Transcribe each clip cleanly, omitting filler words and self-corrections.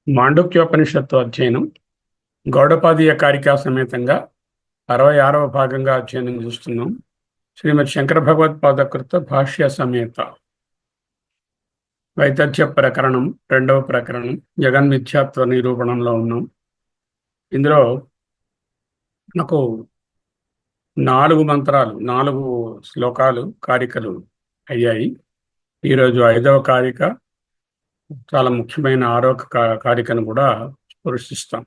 మాండుక్యోపనిషత్తు అధ్యయనం గౌడపాదీయ కారికా సమేతంగా 66వ భాగంగా అధ్యయనం చేస్తున్నాం. శ్రీమద్ శంకర భగవత్పాదకృత భాష్య సమేత వైతథ్య ప్రకరణం 2వ ప్రకరణం జగన్మిథ్యాత్వ నిరూపణంలో ఉన్నాం. ఇందులో నాకు 4 మంత్రాలు 4 శ్లోకాలు కారికలు అయ్యాయి. ఈరోజు 5వ కారిక చాలా ముఖ్యమైన 6వ కారికను కూడా స్పృశిస్తాం.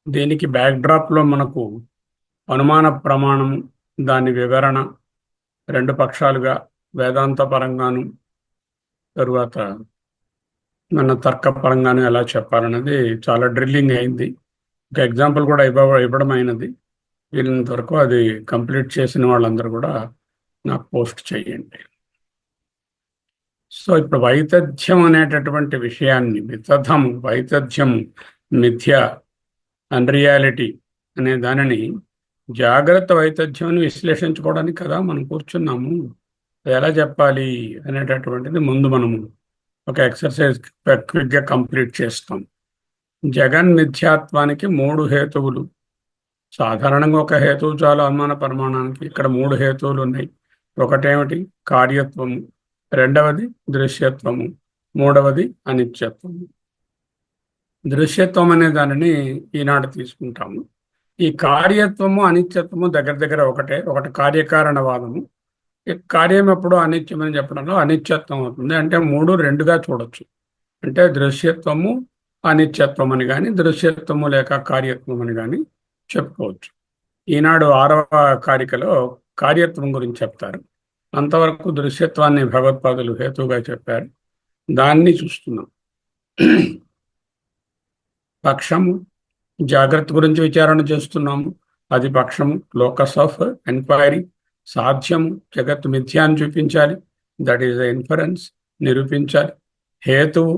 దీనికి బ్యాక్డ్రాప్లో మనకు అనుమాన ప్రమాణం, దాని వివరణ 2 పక్షాలుగా వేదాంత పరంగాను తరువాత మన తర్క పరంగాను ఎలా చెప్పాలన్నది చాలా డ్రిల్లింగ్ అయింది. ఒక ఎగ్జాంపుల్ కూడా ఇవ్వడం అయినది. వీళ్ళంత వరకు అది కంప్లీట్ చేసిన వాళ్ళందరూ కూడా నాకు పోస్ట్ చేయండి. సో ఇప్పుడు వైతథ్యం అనేటటువంటి విషయాన్ని, వైతథ్యం, మిథ్య, అన్రియాలిటీ అనే దానిని జాగ్రత్త వైతథ్యాన్ని విశ్లేషించుకోవడానికి కదా మనం కూర్చున్నాము. ఎలా చెప్పాలి అనేటటువంటిది ముందు మనము ఒక ఎక్సర్సైజ్ క్విక్గా కంప్లీట్ చేస్తాం. జగన్ మిథ్యాత్వానికి 3 హేతువులు. సాధారణంగా ఒక హేతువు చాలా అనుమాన ప్రమాణానికి. ఇక్కడ 3 హేతువులు ఉన్నాయి. ఒకటేమిటి? కార్యత్వము, 2వది దృశ్యత్వము, 3వది అనిత్యత్వము. దృశ్యత్వం అనే దానిని ఈనాడు తీసుకుంటాము. ఈ కార్యత్వము అనిత్యత్వము దగ్గర ఒకటి కార్యకారణవాదము. ఈ కార్యం ఎప్పుడు అనిత్యమని చెప్పడంలో అనిత్యత్వం అవుతుంది. అంటే 3 2గా చూడొచ్చు. అంటే దృశ్యత్వము అనిత్యత్వం అని కానీ, దృశ్యత్వము లేక కార్యత్వం అని కానీ చెప్పుకోవచ్చు. ఈనాడు 6వ కారికలో కార్యత్వం గురించి చెప్తారు. అంతవరకు దృశ్యత్వాన్ని భగవత్పాదులు హేతువుగా చెప్పారు. దాన్ని చూస్తున్నాం. పక్షము, జాగ్రత్త గురించి విచారణ చేస్తున్నాము. అది పక్షము, లోకస్ ఆఫ్ ఎంక్వైరీ. సాధ్యము, జగత్ మిథ్యాన్ని చూపించాలి. దట్ ఈస్ ద ఇన్ఫరెన్స్, నిరూపించాలి. హేతువు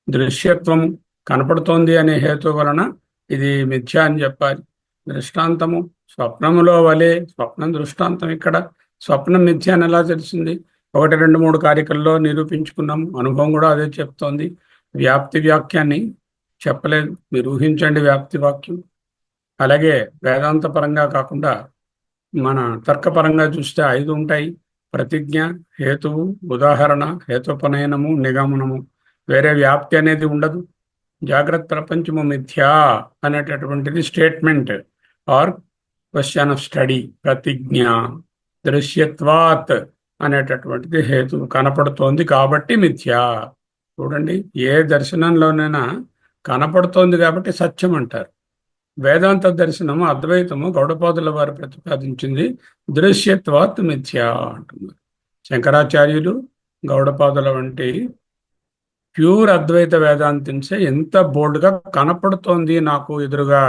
దృశ్యత్వము, కనపడుతోంది అనే హేతు వలన ఇది మిథ్యా అని చెప్పాలి. దృష్టాంతము, స్వప్నములో వలె, స్వప్నం దృష్టాంతం. ఇక్కడ స్వప్నం మిథ్య అని ఎలా తెలిసింది? 1 2 3 కారికల్లో నిరూపించుకున్నాము. అనుభవం కూడా అదే చెప్తోంది. వ్యాప్తి వాక్యాన్ని చెప్పలేదు, మీరు ఊహించండి వ్యాప్తి వాక్యం. అలాగే వేదాంత పరంగా కాకుండా మన తర్కపరంగా చూస్తే 5 ఉంటాయి. ప్రతిజ్ఞ, హేతువు, ఉదాహరణ, హేతుపనయనము, నిగమనము. వేరే వ్యాప్తి అనేది ఉండదు. జాగ్రత్త ప్రపంచము మిథ్యా అనేటటువంటిది statement or question of study. ప్రతిజ్ఞ, దృశ్యత్వాత్ అనేటటువంటిది హేతు, కనపడుతోంది కాబట్టి మిథ్యా. చూడండి, ఏ దర్శనంలోనైనా కనపడుతోంది కాబట్టి సత్యం అంటారు. వేదాంత దర్శనము, అద్వైతము గౌడపాదుల వారు ప్రతిపాదించింది దృశ్యత్వాత్ మిథ్యా అంటున్నారు. శంకరాచార్యులు, గౌడపాదుల వంటి ప్యూర్ అద్వైత వేదాంతించే ఎంత బోల్డ్గా కనపడుతోంది నాకు ఎదురుగా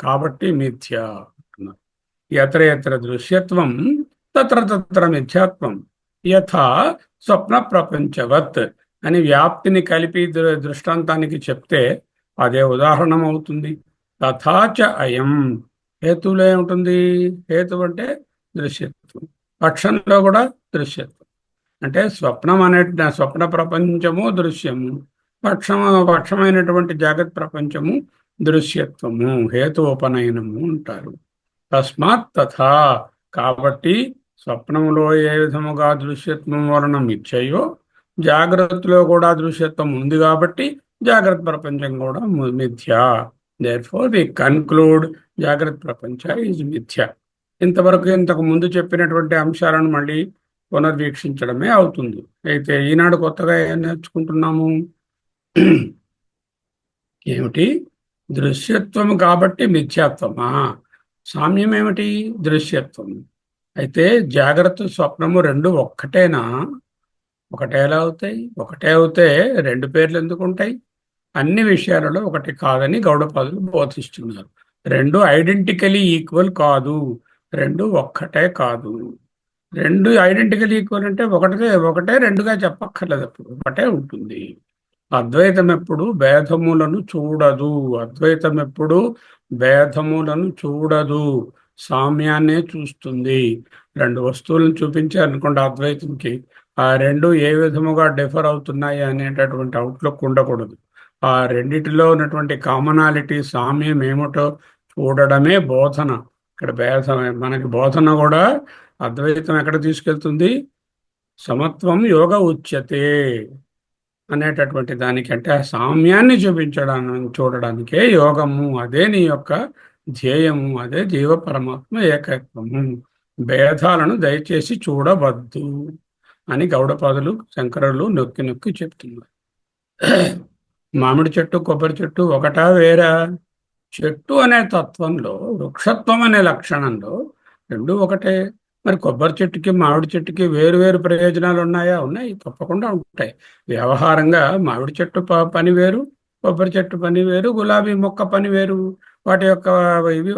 కాబట్టి మిథ్యా అంటున్నారు. ఎత్ర దృశ్యత్వం తత్ర మిథ్యాత్వం యథా స్వప్న ప్రపంచవత్ అని వ్యాప్తిని కలిపి దృష్టాంతానికి చెప్తే అదే ఉదాహరణం అవుతుంది. తథాచ అయం, హేతువులో ఏముంటుంది? హేతు అంటే దృశ్యత్వం. పక్షంలో కూడా దృశ్యత్వం. అంటే స్వప్న ప్రపంచము దృశ్యము, పక్షమైనటువంటి జాగ్రత్త ప్రపంచము దృశ్యత్వము, హేతు ఉపనయనము అంటారు. తస్మాత్ తథా, కాబట్టి స్వప్నంలో ఏ విధముగా దృశ్యత్వం వలన మిథ్యయో జాగ్రత్తలో కూడా దృశ్యత్వం ఉంది కాబట్టి జాగ్రత్త ప్రపంచం కూడా మిథ్య. దేర్ఫోర్ వి కన్క్లూడ్ జాగ్రత్త ప్రపంచ ఈజ్ మిథ్య. ఇంతవరకు ఇంతకు ముందు చెప్పినటువంటి అంశాలను మళ్ళీ పునర్వీక్షించడమే అవుతుంది. అయితే ఈనాడు కొత్తగా ఏం నేర్చుకుంటున్నాము? ఏమిటి? దృశ్యత్వము కాబట్టి మిథ్యాత్వమా? సామ్యం ఏమిటి? దృశ్యత్వం. అయితే జాగ్రత్త స్వప్నము రెండు ఒక్కటేనా? ఒకటే ఎలా అవుతాయి? ఒకటే అవుతే రెండు పేర్లు ఎందుకు ఉంటాయి? అన్ని విషయాలలో ఒకటి కాదని గౌడపాదులు బోధిస్తున్నారు. రెండు ఐడెంటికలీ ఈక్వల్ కాదు, రెండు ఒక్కటే కాదు. రెండు ఐడెంటికల్ ఈక్వల్ అంటే ఒకటే ఒకటే రెండుగా చెప్పక్కర్లేదు, అప్పుడు ఒకటే ఉంటుంది. అద్వైతం ఎప్పుడు భేదములను చూడదు. అద్వైతం ఎప్పుడు భేదములను చూడదు, సామ్యాన్నే చూస్తుంది. రెండు వస్తువులను చూపించారనుకోండి అద్వైతంకి, ఆ రెండు ఏ విధముగా డిఫర్ అవుతున్నాయి అనేటటువంటి అవుట్లుక్ ఉండకూడదు. ఆ రెండిటిలో ఉన్నటువంటి కామనాలిటీ, సామ్యం ఏమిటో చూడడమే బోధన. ఇక్కడ భేదమే మనకి బోధన కూడా అద్వైతం ఎక్కడ తీసుకెళ్తుంది? సమత్వం యోగ ఉచ్యతే అనేటటువంటి దానికంటే ఆ సామ్యాన్ని చూడడానికే యోగము. అదే నీ యొక్క ధ్యేయము, అదే జీవ పరమాత్మ ఏకత్వము. భేదాలను దయచేసి చూడవద్దు అని గౌడపాదులు, శంకరులు నొక్కి నొక్కి చెప్తున్నారు. మామిడి చెట్టు, కొబ్బరి చెట్టు ఒకటా వేరా? చెట్టు అనే తత్వంలో, వృక్షత్వం అనే లక్షణంలో రెండు ఒకటే. మరి కొబ్బరి చెట్టుకి మామిడి చెట్టుకి వేరు వేరు ప్రయోజనాలు ఉన్నాయా? ఉన్నాయి, తప్పకుండా ఉంటాయి. వ్యవహారంగా మామిడి చెట్టు పని వేరు, కొబ్బరి చెట్టు పని వేరు, గులాబీ మొక్క పని వేరు. వాటి యొక్క ఇవి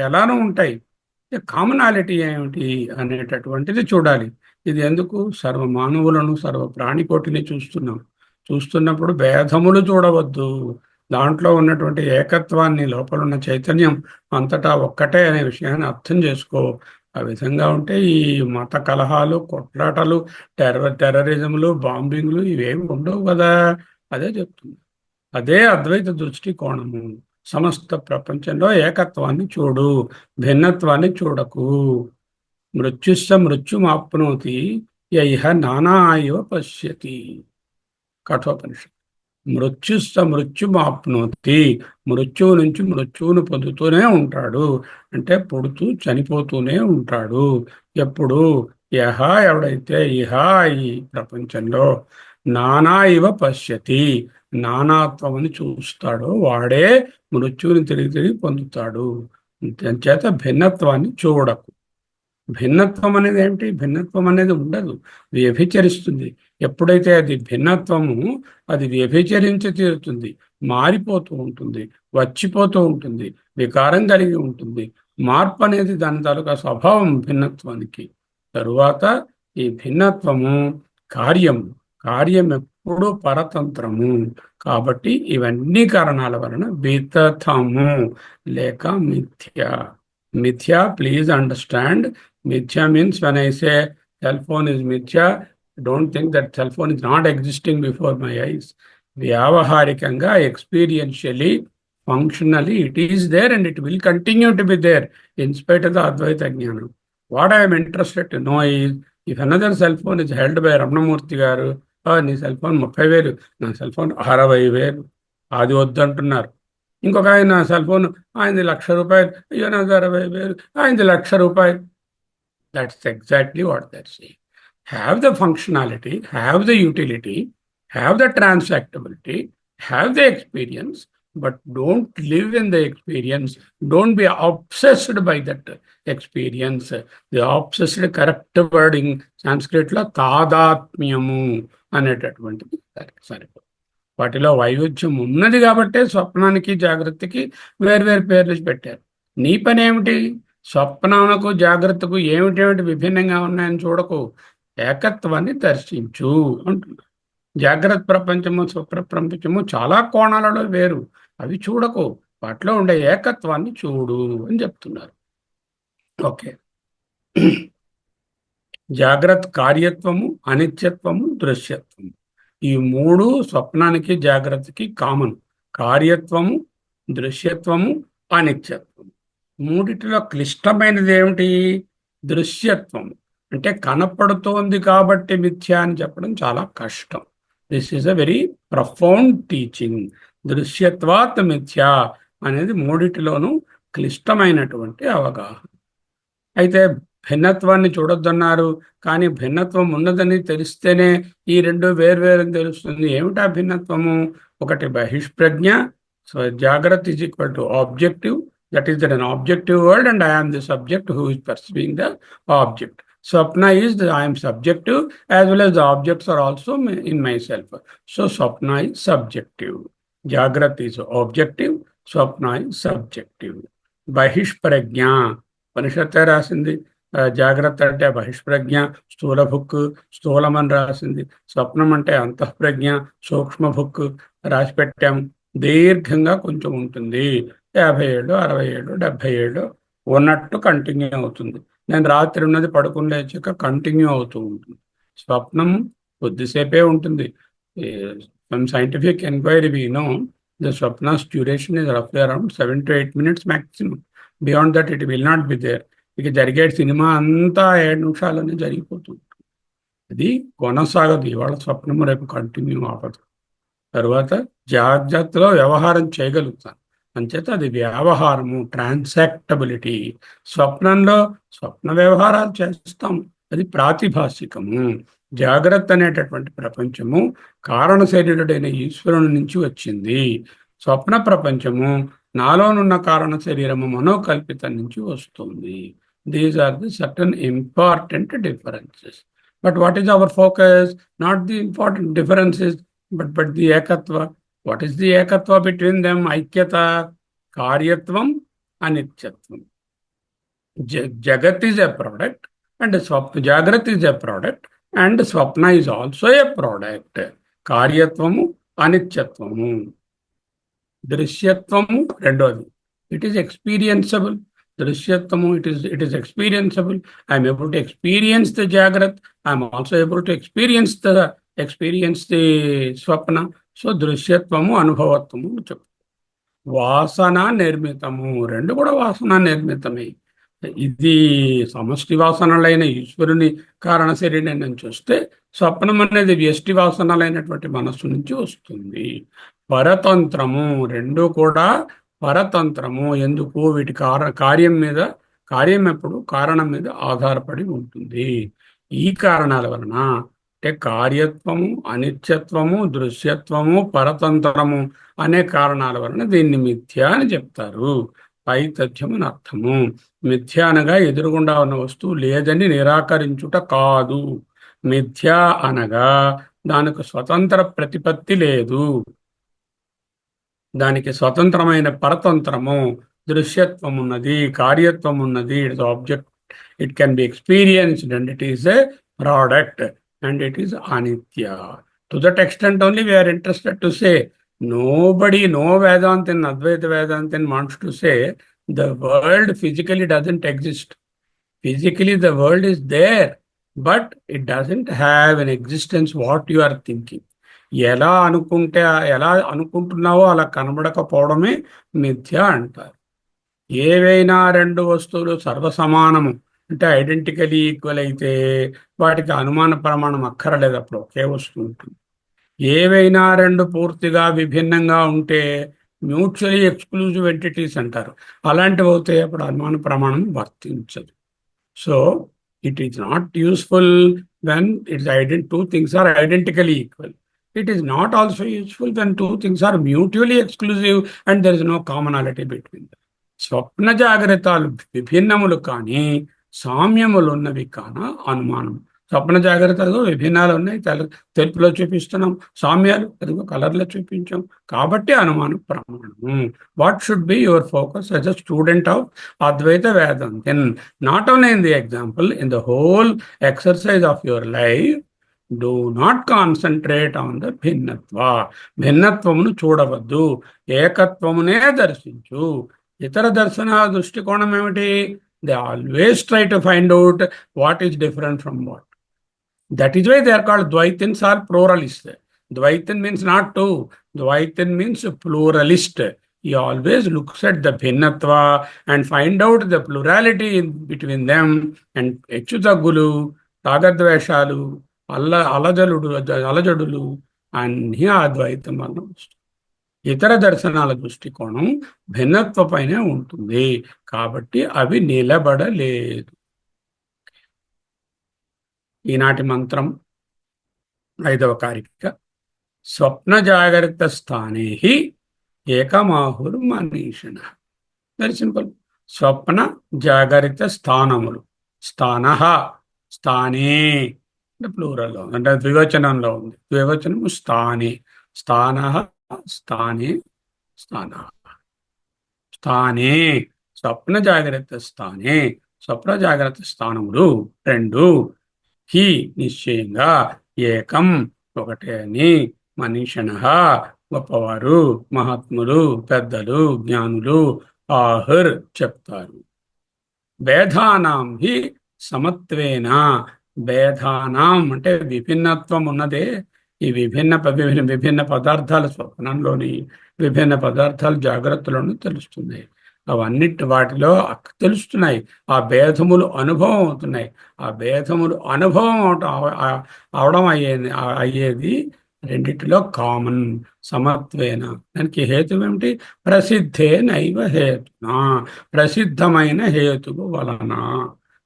ఎలానూ ఉంటాయి. కామనాలిటీ ఏమిటి అనేటటువంటిది చూడాలి. ఇది ఎందుకు? సర్వ మానవులను, సర్వ ప్రాణికోటిని చూస్తున్నప్పుడు భేదములు చూడవద్దు. దాంట్లో ఉన్నటువంటి ఏకత్వాన్ని, లోపల ఉన్న చైతన్యం అంతటా ఒక్కటే అనే విషయాన్ని అర్థం చేసుకో. ఆ విధంగా ఉంటే ఈ మత కలహాలు, కొట్లాటలు, టెర్రరిజంలు, బాంబింగ్లు ఇవేమి ఉండవు కదా. అదే చెప్తుంది. అదే అద్వైత దృష్టికోణము. సమస్త ప్రపంచంలో ఏకత్వాన్ని చూడు, భిన్నత్వాన్ని చూడకు. మృత్యుస్స మృత్యుమాప్నోతి యైహ నానా ఇవ పశ్యతి. కఠోపనిషత్. మృత్యుస్స మృత్యుమాప్నోతి, మృత్యువు నుంచి మృత్యువును పొందుతూనే ఉంటాడు. అంటే పుడుతూ చనిపోతూనే ఉంటాడు. ఎప్పుడు? యహ, ఎవడైతే ఇహ, ఈ ప్రపంచంలో నానా ఇవ పశ్యతి, నానాత్వమని చూస్తాడో వాడే మృత్యువుని తిరిగి తిరిగి పొందుతాడు. చేత భిన్నత్వాన్ని చూడకు. భిన్నత్వం అనేది ఏమిటి? భిన్నత్వం అనేది ఉండదు, వ్యభిచరిస్తుంది. ఎప్పుడైతే అది భిన్నత్వము, అది వ్యభిచరించి తీరుతుంది, మారిపోతూ ఉంటుంది, వచ్చిపోతూ ఉంటుంది, వికారం కలిగి ఉంటుంది. మార్పు అనేది దాని తాలూకా స్వభావం భిన్నత్వానికి. తరువాత ఈ భిన్నత్వము కార్యము, కార్యం ఎప్పుడూ పరతంత్రము. కాబట్టి ఇవన్నీ కారణాల వలన వితథము లేక మిథ్య. మిథ్య, please understand. Mithya means when I say cell phone is mithya, don't think that cell phone is not existing before my eyes. Vyavaharikanga, experientially, functionally, it is there and it will continue to be there in spite of the Advaita Jnana. What I am interested to know is, if another cell phone is held by Ramanamurthy garu, నీ cell phone 30,000, నా cell phone 60,000, అది వద్దంటున్నారు. ఇంకొక ఆయన cell phone ఆయనది ₹1,00,000, అయ్యో నాది 60,000, ఆయనది ₹1,00,000. That's exactly what they're saying. Have the functionality, have the utility, have the transactability, have the experience, but don't live in the experience. Don't be obsessed by that experience. The obsessed, correct word in Sanskrit lo తాదాత్మ్యము అనేటటువంటిది సరిపోతుంది. వాటిలో వైవిధ్యం ఉన్నది కాబట్టే స్వప్నానికి, జాగ్రత్తకి వేర్వేరు పేర్లు పెట్టారు. నీ పని ఏమిటి? స్వప్నమునకు, జాగ్రత్తకు ఏమిటేమిటి విభిన్నంగా ఉన్నాయని చూడకు, ఏకత్వాన్ని దర్శించు అంటున్నారు. జాగ్రత్త ప్రపంచము, స్వప్న ప్రపంచము చాలా కోణాలలో వేరు, అవి చూడకు, వాటిలో ఉండే ఏకత్వాన్ని చూడు అని చెప్తున్నారు. ఓకే. జాగ్రత్త కార్యత్వము, అనిత్యత్వము, దృశ్యత్వము, ఈ మూడు స్వప్నానికి, జాగ్రత్తకి కామన్. కార్యత్వము, దృశ్యత్వము, అనిత్యత్వము. మూడిటిలో క్లిష్టమైనది ఏమిటి? దృశ్యత్వం అంటే కనపడుతోంది కాబట్టి మిథ్య అని చెప్పడం చాలా కష్టం. This is a very profound teaching. దృశ్యత్వాత్ మిథ్య అనేది మూడిటిలోనూ క్లిష్టమైనటువంటి అవగాహన. అయితే భిన్నత్వాన్ని చూడొద్దన్నారు, కానీ భిన్నత్వం ఉన్నదని తెలిస్తేనే ఈ రెండు వేర్వేరని తెలుస్తుంది. ఏమిటా భిన్నత్వము? ఒకటి బహిష్ప్రజ్ఞ. సో జాగ్రత్త is equal to objective, that is that an objective world and I am the subject who is perceiving the object. Swapna is I am subjective as well as the objects are also in myself. So Swapna is subjective. Jagrata is objective. Swapna is subjective. Bahishprajna. ఉపనిషత్తే రాసింది. జాగ్రత్త అంటే బహిష్ప్రజ్ఞ, స్థూల భుక్, స్థూలం అని రాసింది. స్వప్నం అంటే అంతఃప్రజ్ఞ, సూక్ష్మ భుక్ రాసి పెట్టాము. దీర్ఘంగా కొంచెం ఉంటుంది. 50 ఏళ్ళు, 60 ఏళ్ళు, 70 ఏళ్ళు ఉన్నట్టు కంటిన్యూ అవుతుంది. నేను రాత్రి ఉన్నది పడుకుని లేచాక కంటిన్యూ అవుతూ ఉంటుంది. స్వప్నం కొద్దిసేపే ఉంటుంది. From scientific enquiry we know the స్వప్నాస్ డ్యూరేషన్ ఇస్ రఫ్లీ around 7 to 8 minutes maximum. Beyond that it will not be there. ఇక జరిగే సినిమా అంతా 7 నిమిషాలనే జరిగిపోతుంది. అది కొనసాగదు. ఇవాళ స్వప్నము రేపు కంటిన్యూ అవ్వదు. తర్వాత జాగ్రత్తలో వ్యవహారం చేయగలుగుతాను, అంచేత అది వ్యవహారము, ట్రాన్సాక్టబిలిటీ. స్వప్నంలో స్వప్న వ్యవహారాలు చేస్తాం, అది ప్రాతిభాసికము. జాగ్రత్త అనేటటువంటి ప్రపంచము కారణ శరీరుడైన ఈశ్వరుని నుంచి వచ్చింది. స్వప్న ప్రపంచము నాలోనున్న కారణ శరీరము మనోకల్పితం నుంచి వస్తుంది. These are the certain important differences. But what is our focus? Not the important differences but the ఏకత్వ. వాట్ ఈస్ ది ఏకత్వ బిట్వీన్ దెమ్? ఐక్యత, కార్యత్వం, అనిత్యత్వం. జగత్ ఈజ్ ఎ ప్రోడక్ట్ అండ్ జాగ్రత్త ఈజ్ ఎ ప్రోడక్ట్ అండ్ స్వప్న ఈజ్ ఆల్సో ఎ ప్రోడక్ట్. కార్యత్వము, అనిత్యత్వము. దృశ్యత్వము రెండోది. It is experienceable. దృశ్యత్వము it is experienceable. I'm able to experience the జాగ్రత్త. I'm also able to experience the Swapna. So దృశ్యత్వము, అనుభవత్వము చెప్పు. వాసన నిర్మితము, రెండు కూడా వాసన నిర్మితమే. ఇది సమష్టి వాసనలైన ఈశ్వరుని కారణ శరీరం నుంచి వస్తే, స్వప్నం అనేది వ్యష్టి వాసనలైనటువంటి మనస్సు నుంచి వస్తుంది. పరతంత్రము, రెండు కూడా పరతంత్రము. ఎందుకు? వీటి కార్యం ఎప్పుడు కారణం మీద ఆధారపడి ఉంటుంది. ఈ కారణాల వలన అంటే కార్యత్వము, అనిత్యత్వము, దృశ్యత్వము, పరతంత్రము అనే కారణాల వలన దీన్ని మిథ్య అని చెప్తారు. పైతథ్యం అని అర్థము. మిథ్య అనగా ఎదురుగుండా ఉన్న వస్తువు లేదని నిరాకరించుట కాదు. మిథ్య అనగా దానికి స్వతంత్ర ప్రతిపత్తి లేదు, దానికి స్వతంత్రమైన పరతంత్రము, దృశ్యత్వం ఉన్నది, కార్యత్వం ఉన్నది. It's object, it can be experienced and it is a product and it is అనిత్య. To that extent only we are interested to say. Nobody, no Vedantin, Advaita Vedantin wants to say the world physically doesn't exist. Physically the world is there, but it doesn't have an existence what you are thinking. ఎలా అనుకుంటున్నావో అలా కనబడకపోవడమే మిథ్య అంటారు. ఏవైనా రెండు వస్తువులు సర్వసమానము అంటే ఐడెంటికలీ equal అయితే వాటికి అనుమాన ప్రమాణం అక్కరలేదు, అప్పుడు ఒకే వస్తువు ఉంటుంది. ఏవైనా రెండు పూర్తిగా విభిన్నంగా ఉంటే మ్యూచువలీ ఎక్స్క్లూజివ్ ఎంటిటీస్ అంటారు. అలాంటివి అవుతే అప్పుడు అనుమాన ప్రమాణం వర్తించదు. So it is not useful when two things are identically equal. It is not also useful when two things are mutually exclusive and there is no commonality between them. స్వప్న జాగ్రత్తలు విభిన్నములు కానీ సామ్యములు ఉన్నవి కాన అనుమానం. స్వప్న జాగ్రత్తలు విభిన్నాలు ఉన్నాయి, తెలుపులో చూపిస్తున్నాం, సామ్యాలు తెలుగు కలర్లో చూపించాం, కాబట్టి అనుమాన ప్రమాణము. What should be your focus as a student of Advaita వేదాంతన్? Not only in the example, in the whole exercise of your life. Do not concentrate on the భిన్నత్వ. భిన్నత్వమును చూడవద్దు, ఏకత్వమునే దర్శించు. ఇతర దర్శన దృష్టికోణం ఏమిటి? They always try to find out what is different from what. That is why they are called Dvaitins or pluralists. Dvaitin means not two. Dvaitin means pluralist. he always looks at the భిన్నత్వ and find out the plurality between them. And హెచ్చు తగ్గులు, రాగద్వేషాలు, అలజడులు అన్నీ అద్వైతం వల్ల వస్తాయి. ఇతర దర్శనాల దృష్టికోణం భిన్నత్వపైనే ఉంటుంది, కాబట్టి అవి నిలబడలేదు. ఈనాటి మంత్రం 5వ కారిక. స్వప్న జాగ్రత్త స్థానే ఏకమాహుర్మనీషిణ. Very simple. స్వప్న జాగరిత స్థానములు. స్థాన, స్థానే అంటే ప్లూరల్లో అంటే ద్వివచనంలో ఉంది. ద్వివచనము స్థానే. స్థాన, స్థానే, స్థాన. స్థానే స్వప్న జాగ్రత్త స్థానే. స్వప్న జాగ్రత్త స్థానములు 2 హి నిశ్చయంగా ఏకం ఒకటే అని మనీషిణ గొప్పవారు, మహాత్ములు, పెద్దలు, జ్ఞానులు ఆహుర్ చెప్తారు. భేదానాం హి సమత్వేన. భేదానాం అంటే విభిన్నత్వం ఉన్నదే. ఈ విభిన్న పదార్థాలు స్వప్నంలోని, విభిన్న పదార్థాలు జాగ్రత్తలోని తెలుస్తున్నాయి. వాటిలో తెలుస్తున్నాయి. ఆ భేదములు అనుభవం అవుతున్నాయి. ఆ భేదములు అనుభవం అవడం అయ్యేది రెండిటిలో కామన్, సమత్వేన. దానికి హేతు ఏమిటి? ప్రసిద్ధే నైవ హేతునా, ప్రసిద్ధమైన హేతువు వలన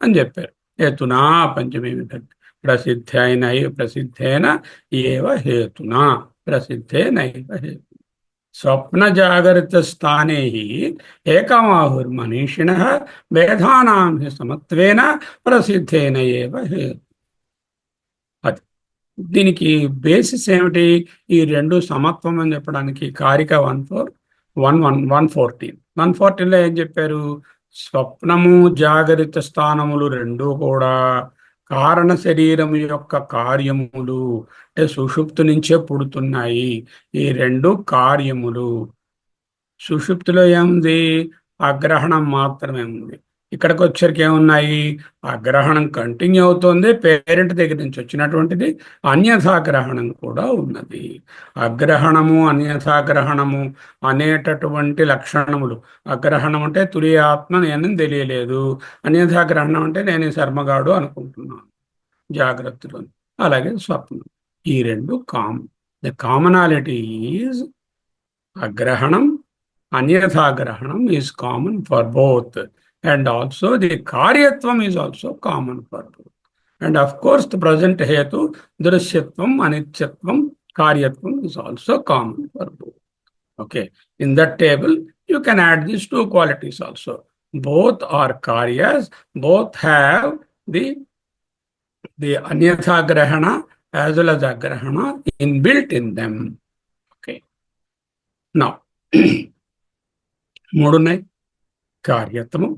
అని చెప్పారు. హేతునా పంచమీ విభక్తి. ప్రసిద్ధేన ఏవ హేతునా, ప్రసిద్ధే నైవ హేతు. స్వప్న జాగరిత స్థానే ఏకమాహుర్మనీషిణ భేదానాం హి సమత్వేన ప్రసిద్ధేన ఏవ హేతు. అది దీనికి బేసిస్ ఏమిటి? ఈ 2 సమత్వం అని చెప్పడానికి కారిక 114లో ఏం చెప్పారు? స్వప్నము జాగరిత స్థానములు 2 కూడా కారణ శరీరము యొక్క కార్యములు అంటే సుషుప్తి నుంచే పుడుతున్నాయి. ఈ 2 కార్యములు. సుషుప్తిలో ఏముంది? అగ్రహణం మాత్రమే ఉంది. ఇక్కడికి వచ్చరికి ఏమున్నాయి? అగ్రహణం కంటిన్యూ అవుతుంది, పేరెంట్ దగ్గర నుంచి వచ్చినటువంటిది. అన్యథాగ్రహణం కూడా ఉన్నది. అగ్రహణము, అన్యథాగ్రహణము అనేటటువంటి లక్షణములు. అగ్రహణం అంటే తురియాత్మ నేను తెలియలేదు, అన్యథాగ్రహణం అంటే నేను శర్మగాడు అనుకుంటున్నాను జాగ్రత్తలో. అలాగే స్వప్నం. ఈ 2 కామన్. ద కామనాలిటీ ఈజ్ అగ్రహణం, అన్యథాగ్రహణం is common for both. And also the karyatvam is also common for both. And of course the present hetu drishyatvam, anityatvam, karyatvam is also common for both. Okay, in that table you can add these 2 qualities also. Both are karyas, both have the anyatha grahana as well as agrahana inbuilt in them. Okay, now 3 ఉన్నాయి. కార్యత్వము,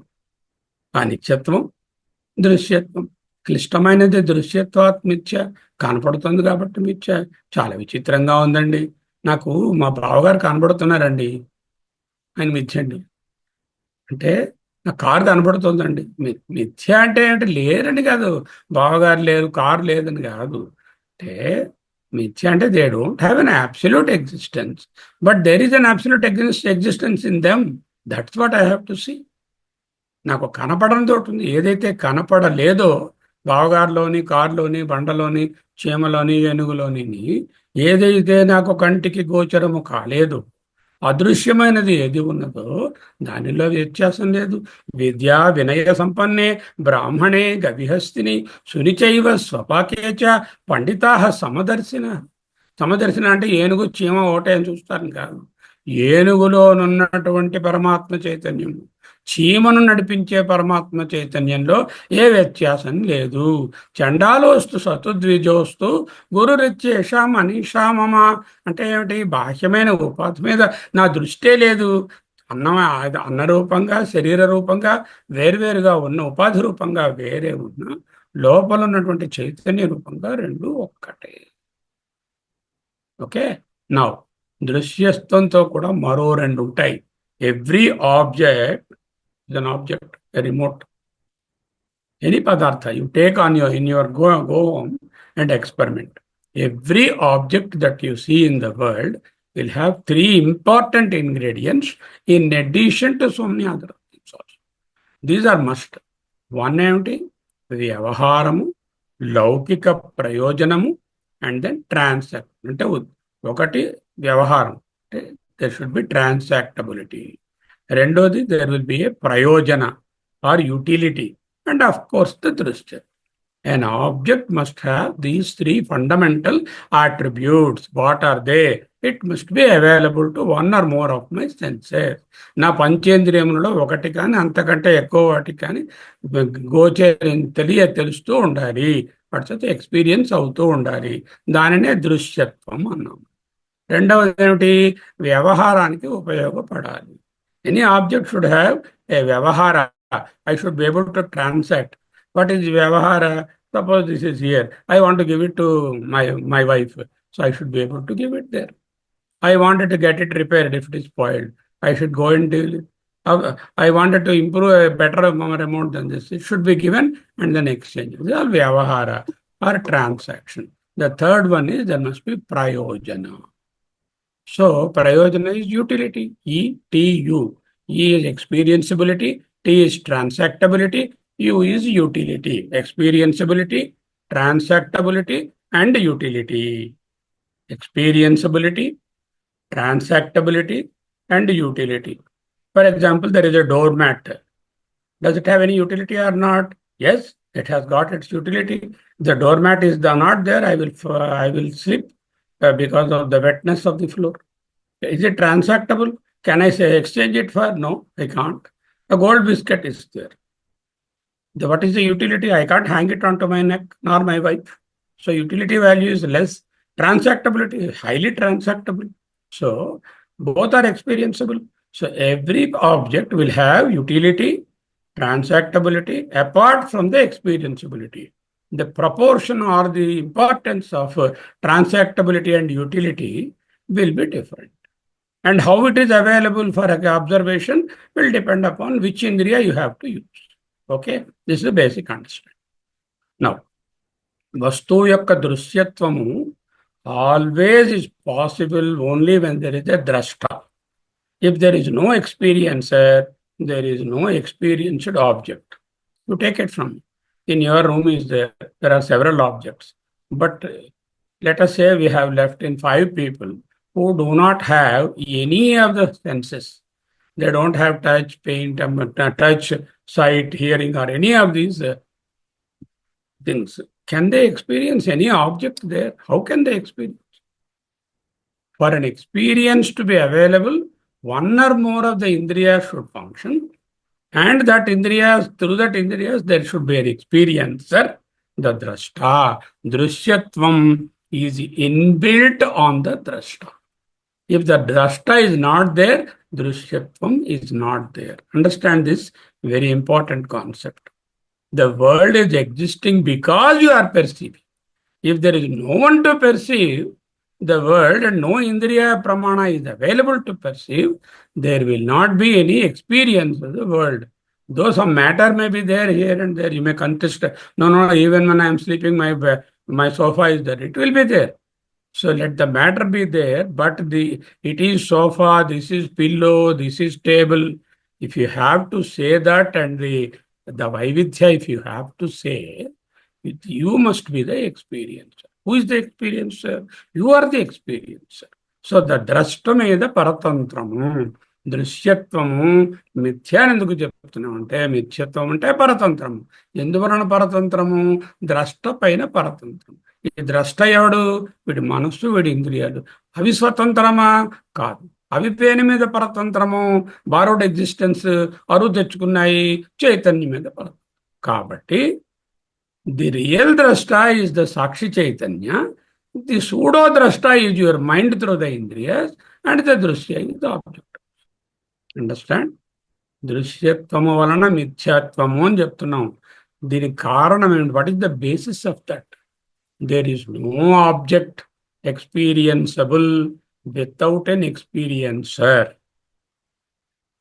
అనిత్యత్వం, దృశ్యత్వం. క్లిష్టమైనది దృశ్యత్వాత్ మిథ్య. కనపడుతుంది కాబట్టి మిథ్య. చాలా విచిత్రంగా ఉందండి, నాకు మా బావగారు కనబడుతున్నారండి, ఆయన మిథ్య అండి. అంటే నా కారు కనబడుతుందండి, మిథ్య అంటే ఏంటి? లేరని కాదు, బావగారు లేరు, కారు లేదని కాదు. అంటే మిథ్య అంటే they don't have an absolute existence, but there is an absolute existence in them. That's what I have to see. నాకు కనపడని తోటి ఉంది. ఏదైతే కనపడలేదో బావగారిలోని, కారులోని, బండలోని, చీమలోని, ఏనుగులోని, ఏదైతే నాకు కంటికి గోచరము కాలేదు, అదృశ్యమైనది ఏది ఉన్నదో దానిలో వ్యత్యాసం లేదు. విద్యా వినయ సంపన్నే బ్రాహ్మణే గవిహస్తిని సునిచైవ స్వపాకేచ పండితా సమదర్శిన. సమదర్శన అంటే ఏనుగు చీమ ఒకటే అని చూస్తాను కాదు. ఏనుగులోనున్నటువంటి పరమాత్మ చైతన్యం, చీమను నడిపించే పరమాత్మ చైతన్యంలో ఏ వ్యత్యాసం లేదు. చండాలోస్తు సతుద్విజోస్తు గురురిత్యేషా మనీషా మమ. అంటే ఏమిటి? బాహ్యమైన ఉపాధి మీద నా దృష్టే లేదు. అన్న రూపంగా, శరీర రూపంగా వేరువేరుగా ఉన్న, ఉపాధి రూపంగా వేరే ఉన్న, లోపల ఉన్నటువంటి చైతన్య రూపంగా 2 ఒక్కటే. ఓకే, నౌ దృశ్యత్వంతో కూడా మరో 2 ఉంటాయి. Every object is an object, a remote. Any padartha you take on in your go home and experiment. Every object that you see in the world will have three important ingredients in addition to so many other things also. These are must. One ఏమిటి? వ్యవహారము, లౌకిక ప్రయోజనము, and then transact. అంటే ఒకటి వ్యవహారం, అంటే there should be ట్రాన్సాక్టబిలిటీ. రెండోది there will be a ప్రయోజన or utility, and of course the దృశ్య. An object must have these three fundamental attributes. What are they? It must be available to one or more of my senses. నా పంచేంద్రియములలో ఒకటి కానీ అంతకంటే ఎక్కువ వాటికి కానీ తెలుస్తూ ఉండాలి. వాటి ఎక్స్పీరియన్స్ అవుతూ ఉండాలి. దానినే దృశ్యత్వం అన్నాం. రెండవది ఏమిటి? వ్యవహారానికి ఉపయోగపడాలి. Any object should have a వ్యవహార. I should be able to transact. What is Vyavahara? Suppose this is here. I want to give it to my wife. So I should be able to give it there. I wanted to get it repaired if it is spoiled. I should go and deal it. I wanted to improve a better amount than this. It should be given and then exchange. This is all Vyavahara or transaction. The third one is there must be Prayojana. So Prayojana is utility. E-T-U. E is experienceability. T is transactability. U is utility, experienceability, transactability, and utility. Experienceability, transactability, and utility. For example, there is a doormat. Does it have any utility or not? Yes, it has got its utility. The doormat is not there. I will slip because of the wetness of the floor. Is it transactable? Can I say exchange it for? No, I can't. A gold biscuit is there. What is the utility? I can't hang it onto my neck, nor my wife. So utility value is less. Transactability is highly transactable. So both are experienceable. So every object will have utility, transactability, apart from the experienceability. The proportion or the importance of transactability and utility will be different. And how it is available for observation will depend upon which indriya you have to use. Okay, this is the basic understanding. Now, vastu yokka drishyatvamu always is possible only when there is a drashta. If there is no experiencer, there is no experienced object. You take it from me. In your room is there are several objects. But let us say we have left in 5 people who do not have any of the senses. They don't have touch, paint, touch, sight, hearing, or any of these things. Can they experience any object there? How can they experience? For an experience to be available, one or more of the indriyas should function. And that indriyas, through that indriyas, there should be an experiencer, the drashta. Drishyatvam is inbuilt on the drashta. If the drashta is not there, drishyatvam is not there. Understand this very important concept. The world is existing because you are perceiving. If there is no one to perceive the world and no indriya pramana is available to perceive, there will not be any experience of the world. Though some matter may be there here and there, you may contest, no, even when I am sleeping, my sofa is there. It will be there. So let the matter be there, but it is sofa, this is pillow, this is table. If you have to say that, and the Vaividhya, if you have to say, you must be the experiencer. Who is the experiencer? You are the experiencer. So the drashtameda paratantramu. దృశ్యత్వము మిథ్య అని ఎందుకు చెప్తున్నాం అంటే మిథ్యత్వం అంటే పరతంత్రము. ఎందువలన పరతంత్రము? ద్రష్ట పైన పరతంత్రం. ఈ ద్రష్ట ఎవడు? వీడి మనస్సు, వీడి ఇంద్రియాలు. అవి స్వతంత్రమా? కాదు. అవి పేని మీద పరతంత్రము. బారోడ్ ఎగ్జిస్టెన్స్ అరువు తెచ్చుకున్నాయి చైతన్యం మీద పరతంత్రం. కాబట్టి ది రియల్ ద్రష్ట ఈజ్ ద సాక్షి చైతన్య. ది సూడో ద్రష్ట is your mind through the ఇంద్రియస్ అండ్ ద దృశ్య ఈజ్ ద ఆబ్జెక్ట్. అండర్స్టాండ్? దృశ్యత్వము వలన మిథ్యాత్వము అని చెప్తున్నాం. దీనికి కారణం ఏమిటి? What is the basis of that? There is no object experienceable without an experiencer.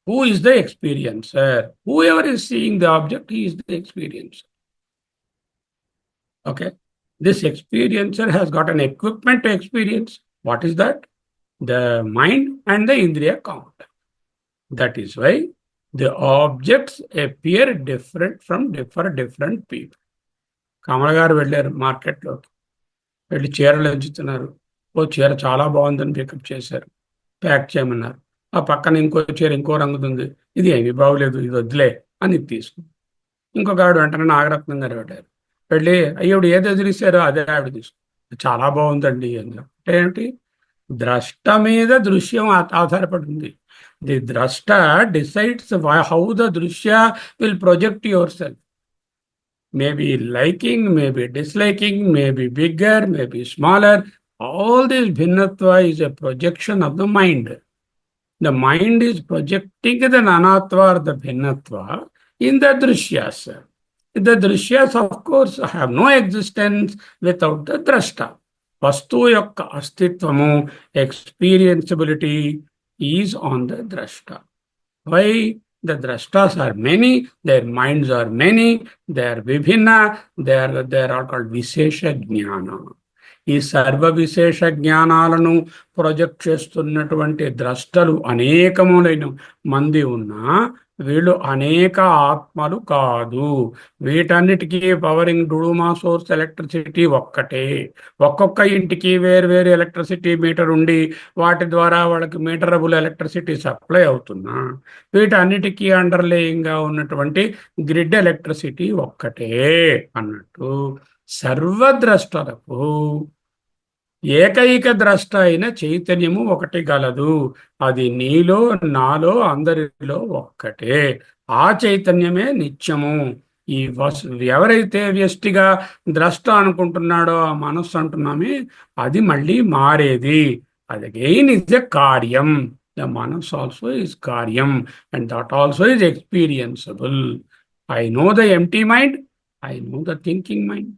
Who is the experiencer? Whoever is seeing the object, he is the experiencer. Okay. This experiencer has got an equipment to experience. What is that? the mind and the indriya count. That is why the objects appear different for different people. కమల గారు వెళ్ళారు మార్కెట్లోకి, వెళ్ళి చీరలు ఎంచుతున్నారు. ఓ చీర చాలా బాగుందని pickup చేశారు, pack చేయమన్నారు. ఆ పక్కన ఇంకో చీర ఇంకో రంగుది ఉంది, ఇది ఏమీ బాగోలేదు, ఇది వద్దులే అని తీసుకుంది. ఇంకొక ఆవిడ వెంటనే నాగరత్నం గారు వెళ్ళారు, వెళ్ళి అయ్యోడు ఏది ఎదిరిస్తారో అదే ఆవిడ తీసుకుంది, చాలా బాగుందండి అన్నారు. అంటే ఏంటి? ద్రష్ట మీద దృశ్యం ఆధారపడి ఉంది. ది ద్రష్ట డిసైడ్స్ హౌ ద దృశ్య will project your self. Maybe liking, maybe disliking, maybe bigger, maybe smaller. All this bhinnatva is a projection of the mind. The mind is projecting the nanatva or the bhinnatva in the drishyas. The drishyas, of course, have no existence without the drashta. Vastu yokka astitvamu, experienceability is on the drashta. Why? The drashtas are many, their minds are many, they are vibhinna, they are all called visesha jnana. ఈ సర్వ విశేష జ్ఞానాలను project చేస్తున్నటువంటి ద్రష్టలు అనేకములైన మంది ఉన్నా వీళ్ళు అనేక ఆత్మలు కాదు. వీటన్నిటికీ పవరింగ్ డుడుమా సోర్స్ ఎలక్ట్రిసిటీ ఒక్కటే. ఒక్కొక్క ఇంటికి వేరు వేరు ఎలక్ట్రిసిటీ మీటర్ ఉండి వాటి ద్వారా వాళ్ళకి మీటరబుల్ ఎలక్ట్రిసిటీ సప్లై అవుతున్నా వీటన్నిటికీ అండర్లేయింగ్గా ఉన్నటువంటి గ్రిడ్ ఎలక్ట్రిసిటీ ఒక్కటే అన్నట్టు సర్వద్రష్టలకు ఏకైక ద్రష్ట అయిన చైతన్యము ఒకటి గలదు. అది నీలో నాలో అందరిలో ఒక్కటే. ఆ చైతన్యమే నిత్యము. ఈ ఎవరైతే వ్యష్టిగా ద్రష్ట అనుకుంటున్నాడో ఆ మనస్సు అంటున్నామే, అది మళ్ళీ మారేది. అది అగైన్ ఇస్ ఎ కార్యం. ద మనస్ ఆల్సో ఇస్ కార్యం and that also is ఎక్స్పీరియన్సబుల్. I know the empty mind, I know the thinking mind.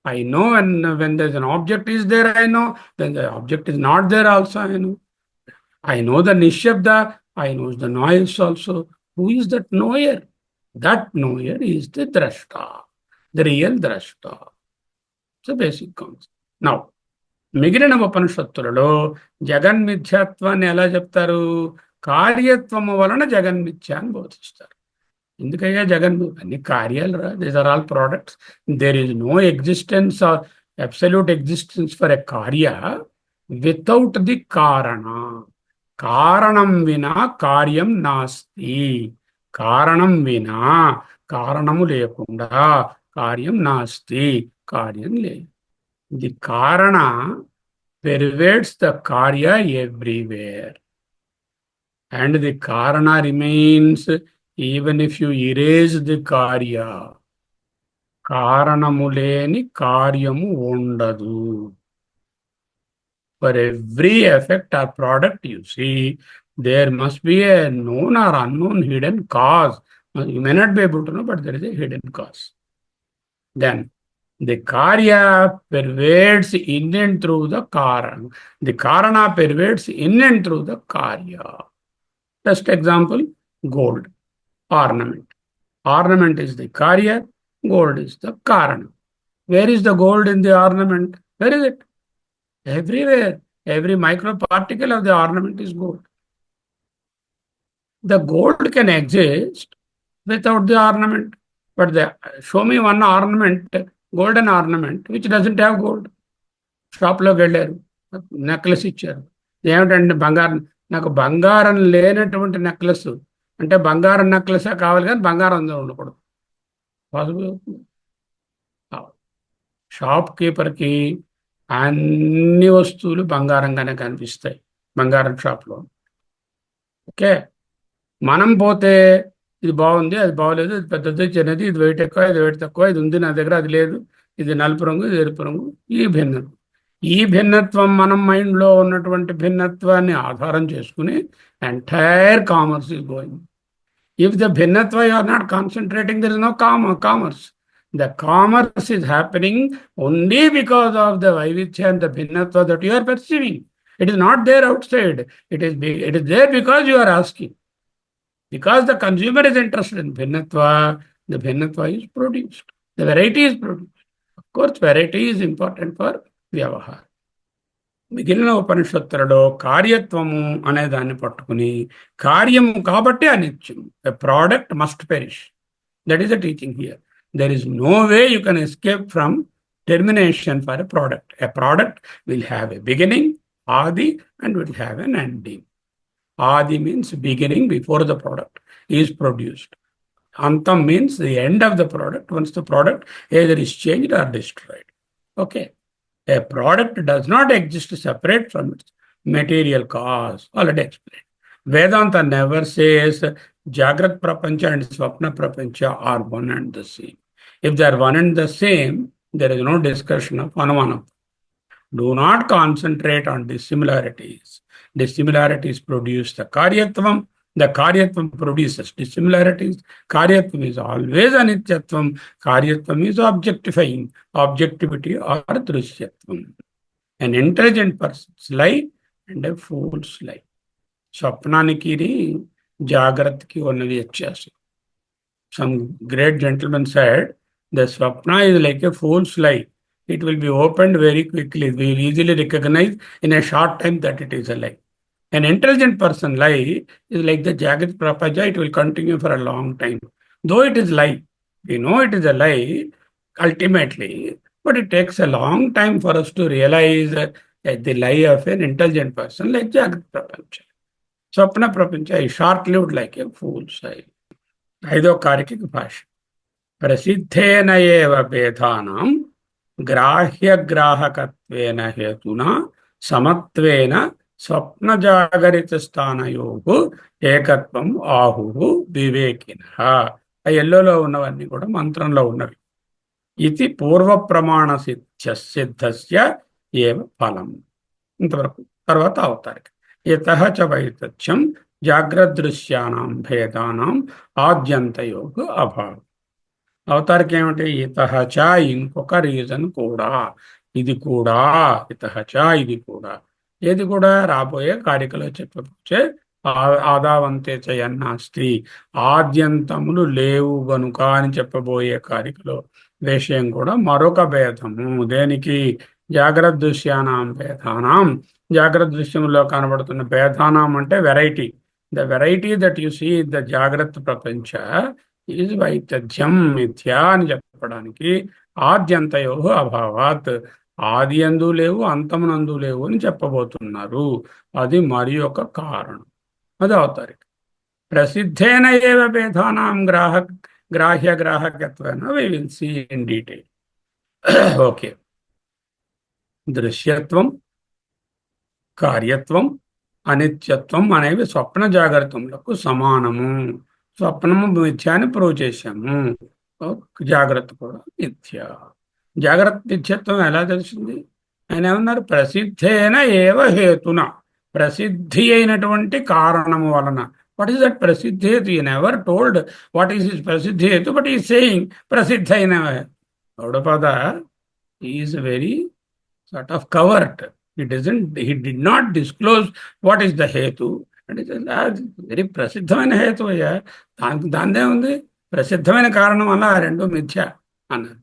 I know, and when there's an object is there, I know. When the object is not there also, I know. I know the nishabda, I know the noise also. Who is that knower? That knower is the drashta, the real drashta. It's a basic concept. Now, మిగిలిన ఉపనిషత్తులలో జగన్మిథ్యాత్వాన్ని ఎలా చెప్తారు? కార్యత్వము వలన జగన్మిథ్య అని బోధిస్తారు. ఎందుకయ్యా జగన్ అన్ని కార్యాలు రా, these are all products. There is no existence or absolute existence for a కార్య వితౌట్ ది కారణ. కారణం వినా కార్యం నాస్తి. కారణం వినా, కారణము లేకుండా కార్యం నాస్తి, కార్యం లేదు. ది కారణ పెర్వేడ్స్ ద కార్య everywhere and the karana remains even if you erase the karya. కారణము లేని కార్యము ఉండదు. For every effect or product you see, there must be a known or unknown hidden cause. You may not be able to know, but there is a hidden cause. Then the karya pervades in and through the karana. The karana pervades in and through the karya. Just example, gold, ornament. Ornament is the karya, gold is the karana. Where is the gold in the ornament? Where is it? Everywhere. Every microparticle of the ornament is gold. The gold can exist without the ornament. But show me one ornament, golden ornament, which doesn't have gold. Shop lo వెళ్ళారు, necklace ఇచ్చారు. ఏమిటంటే బంగారం, నాకు బంగారం లేనటువంటి necklace అంటే బంగారం నెక్లెసే కావాలి కానీ బంగారం అందులో ఉండకూడదు. పాసిబుల్ అవుతుంది? షాప్ కీపర్కి అన్ని వస్తువులు బంగారంగానే కనిపిస్తాయి బంగారం షాప్లో. ఓకే, మనం పోతే ఇది బాగుంది, అది బాగోలేదు, ఇది పెద్దది, చిన్నది, ఇది వెయిట్ ఎక్కువ, ఇది వెయిట్ తక్కువ, ఇది ఉంది నా దగ్గర, అది లేదు, ఇది నలుపు రంగు, ఇది ఎరుపు రంగు. ఈ భిన్నం, ఈ భిన్నత్వం మనం మైండ్లో ఉన్నటువంటి భిన్నత్వాన్ని ఆధారం చేసుకుని entire commerce is going. If the bhinnatva you are not concentrating, there is no commerce. The commerce is happening only because of the vaivithya and the bhinnatva that you are perceiving. It is not there outside. It is there because you are asking. Because the consumer is interested in bhinnatva, the bhinnatva is produced. The variety is produced. Of course, variety is important for vyavahar. మిగిలిన ఉపనిషత్తులలో కార్యత్వము అనే దాన్ని పట్టుకుని కార్యము కాబట్టి అనిత్యం. A product must perish. That is the teaching here. There is no way you can escape from termination for a product. A product will have a beginning, adi, and will have an ending. Adi means beginning before the product is produced. Antam means the end of the product once the product either is changed or destroyed. Okay. A product does not exist separate from its material cause. Already explained. Vedanta never says Jagrat Prapancha and Swapna Prapancha are one and the same. If they are one and the same, there is no discussion of Anumanam. Do not concentrate on dissimilarities. Dissimilarities produce the Karyatvam. The Karyatvam produces dissimilarities. Karyatvam is always Anityatvam. Karyatvam is objectifying. Objectivity or Drishyatvam. An intelligent person's lie and a fool's lie. Swapnaniki Jagratki one vyachyasu. Some great gentleman said, the swapna is like a fool's lie. It will be opened very quickly. We will easily recognize in a short time that it is a lie. An intelligent person lie is like the Jagrat Prapancha. It will continue for a long time. Though it is lie, we know it is a lie ultimately, but it takes a long time for us to realize the lie of an intelligent person like Jagrat Prapancha. Swapna Prapancha is short-lived like a fool's lie. ఐదో కార్యకిక భాష. ప్రసిద్ధేన ఏవ భేదానాం గ్రాహ్యగ్రాహకత్వేన హేతునా సమత్వేన స్వప్నజాగరిత స్థానయోః ఏకత్వం ఆహుః వివేకినః. ఆ ఎల్లోలో ఉన్నవన్నీ కూడా మంత్రంలో ఉన్నవి. ఇది పూర్వ ప్రమాణ సిద్ధస్య ఏవ ఫలం. ఇంతవరకు. తర్వాత అవతారిక. యతః చ వైతథ్యం జాగ్రదృశ్యానాం భేదానాం ఆద్యంతయోః అభావం. అవతారిక ఏమిటి? ఇతః చ ఇంకొక రీజన్ కూడా, ఇది కూడా, ఇతః చ ఇది కూడా. ఏది కూడా? రాబోయే కారికలో చెప్పబోచే ఆదావంతే చయన్నాస్తి, ఆద్యంతములు లేవు గనుక అని చెప్పబోయే కారికలో విషయం కూడా మరొక భేదము. దేనికి? జాగ్రత్త దృశ్యానాం భేదానాం. జాగ్రత్త దృశ్యంలో కనబడుతున్న భేదానాం అంటే variety. The variety that you see the జాగ్రత్త ప్రపంచ ఈజ్ వైతథ్యం, మిథ్యా అని చెప్పడానికి ఆద్యంతయో అభావాత్, ఆది అందు లేవు అంతమునందు లేవు అని చెప్పబోతున్నారు. అది మరి ఒక కారణం. అది అవతారిక. ప్రసిద్ధేన ఏవ భేదానాం గ్రాహ్య గ్రాహకత్వేన we will see in detail. Okay. దృశ్యత్వం, కార్యత్వం, అనిత్యత్వం అనేవి స్వప్న జాగ్రత్తములకు సమానము. స్వప్నము మిథ్య అని ప్రూవ్ చేశాము. జాగ్రత్త కూడా మిథ్య. జాగ్రత్త మిథ్యత్వం ఎలా తెలిసింది? ఆయన ఏమన్నారు? ప్రసిద్ధేన ఏవ హేతున, ప్రసిద్ధి అయినటువంటి కారణము వలన. వాట్ ఈస్ దట్ ప్రసిద్ధి హేతు? ఈ never told what is his ప్రసిద్ధి హేతు, బట్ ఈ సేయింగ్ ప్రసిద్ధ అయిన. Gaudapada is very sort of covert. He did not disclose what is the hetu. And it is very ప్రసిద్ధమైన హేతు అయ్యా, దాందే ఉంది. ప్రసిద్ధమైన కారణం వల్ల ఆ రెండు మిథ్య అన్నారు.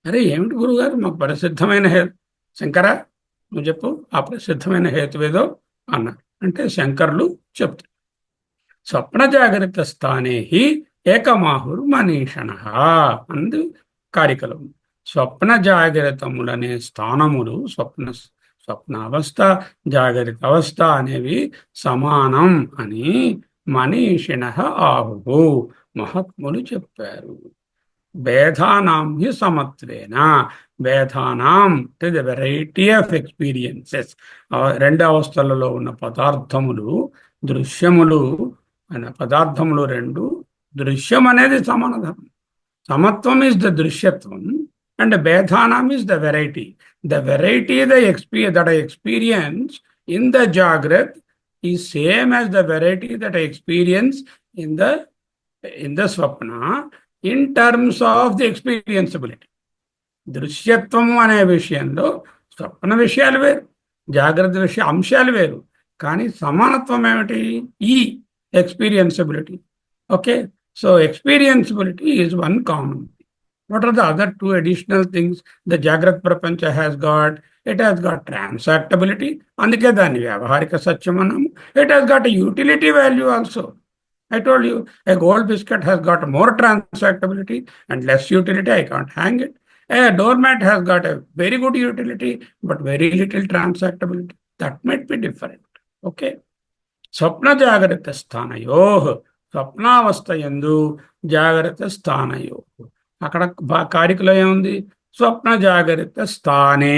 అరే ఏమిటి గురుగారు, మాకు ప్రసిద్ధమైన హేతు శంకర నువ్వు చెప్పు, ఆ ప్రసిద్ధమైన హేతు ఏదో అన్నారు. అంటే శంకరులు చెప్తారు. స్వప్న జాగ్రత్త స్థానే హి ఏకమాహురు మనీషణ అందు కారికలు. స్వప్న జాగ్రత్తములనే స్థానములు, స్వప్నావస్థ జాగ్రత్త అవస్థ అనేవి సమానం అని మనీషిణ ఆహు మహాత్ములు చెప్పారు. భేదానాం హి సమత్వేన, భేదానాం ద వెరైటీ ఆఫ్ ఎక్స్పీరియన్సెస్. రెండు అవస్థలలో ఉన్న పదార్థములు, దృశ్యములు అనే పదార్థములు రెండు, దృశ్యం అనేది సమాన ధర్మం. సమత్వం ఇస్ ద దృశ్యత్వం and Bhedhanam is the variety. The variety that I experience in the Jagrat is same as the variety that I experience in the Swapna in terms of the experienceability. దృశ్యత్వము అనే విషయంలో స్వప్న విషయాలు వేరు, జాగ్రత్త విషయ అంశాలు వేరు. కానీ సమానత్వం ఏమిటి? ఈ experienceability. Okay. So experienceability is one common. What are the other two additional things the Jagrat Prapancha has got? It has got transactability. అందుకే దాన్ని వ్యావహారిక సత్యం అన్నాము. It has got a utility value also. I told you, a gold biscuit has got more transactability and less utility. I can't hang it. A doormat has got a very good utility, but very little transactability. That might be different. Okay. స్వప్న జాగ్రత్త స్థానయో, స్వప్నావస్థ యందు జాగ్రత్త స్థానయో. అక్కడ కారికలో ఏముంది? స్వప్న జాగ్రత్త స్థానే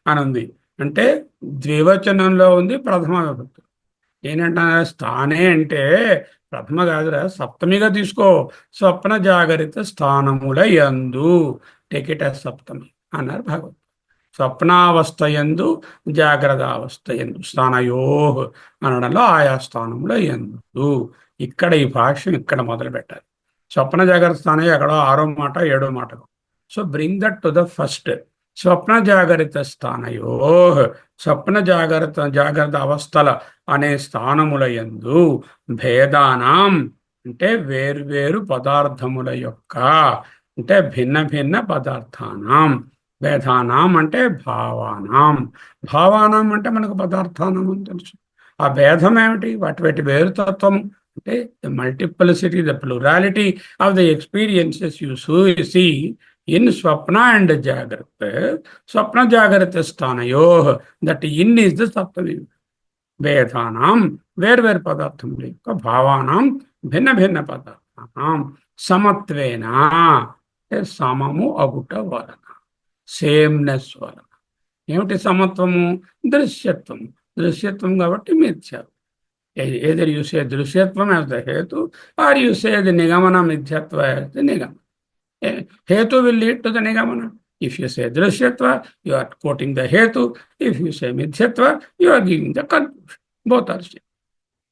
అని ఉంది. అంటే ద్వివచనంలో ఉంది, ప్రథమ విభక్తి. ఏంటంటే స్థానే అంటే ప్రథమ కాదురా, సప్తమిగా తీసుకో. స్వప్న జాగ్రత్త స్థానముల యందు, టేక్ ఇట్ యాజ్ సప్తమి అన్నారు భగవత్. స్వప్నావస్థయందు జాగ్రత్తావస్థయందు స్థానయో అనడంలో ఆయా స్థానంలో ఎందు. ఇక్కడ ఈ భాష్యం ఇక్కడ మొదలు పెట్టాలి. స్వప్న జాగ్రత్త స్థానం ఎక్కడో 6వ మాట 7వ మాట. So bring that to the first. స్వప్న జాగ్రత్త స్థానయో, స్వప్న జాగ్రత్త అవస్థల అనే స్థానముల యందు భేదానాం అంటే వేర్వేరు పదార్థముల యొక్క, అంటే భిన్న భిన్న పదార్థానాం. భేదానాం అంటే భావానాం. భావానాం అంటే మనకు పదార్థానం అని తెలుసు. ఆ భేదం ఏమిటి? వాటి వేరుతత్వం అంటే the multiplicity, the plurality of the experiences you see in స్వప్న అండ్ జాగ్రత్త. స్వప్న జాగ్రత్త స్థానయో, దట్ ఇన్ ఈజ్ ద సప్తమి. భేదానాం వేర్వేరు పదార్థముల యొక్క, భావానాం భిన్న భిన్న పదార్థానాం, సమత్వేనా సమము అగుట వలన, సేమ్నెస్ వలన. ఏమిటి సమత్వము? దృశ్యత్వం. దృశ్యత్వం కాబట్టి మిథ్యాత్వం. either you say దృశ్యత్వం as the hetu or you say the nigamana మిథ్యత్వ as the nigamana. Hetu will lead to the nigamana. If you say దృశ్యత్వ, you are quoting the hetu. If you say మిథ్యత్వ, you are giving the conclusion. Both are same.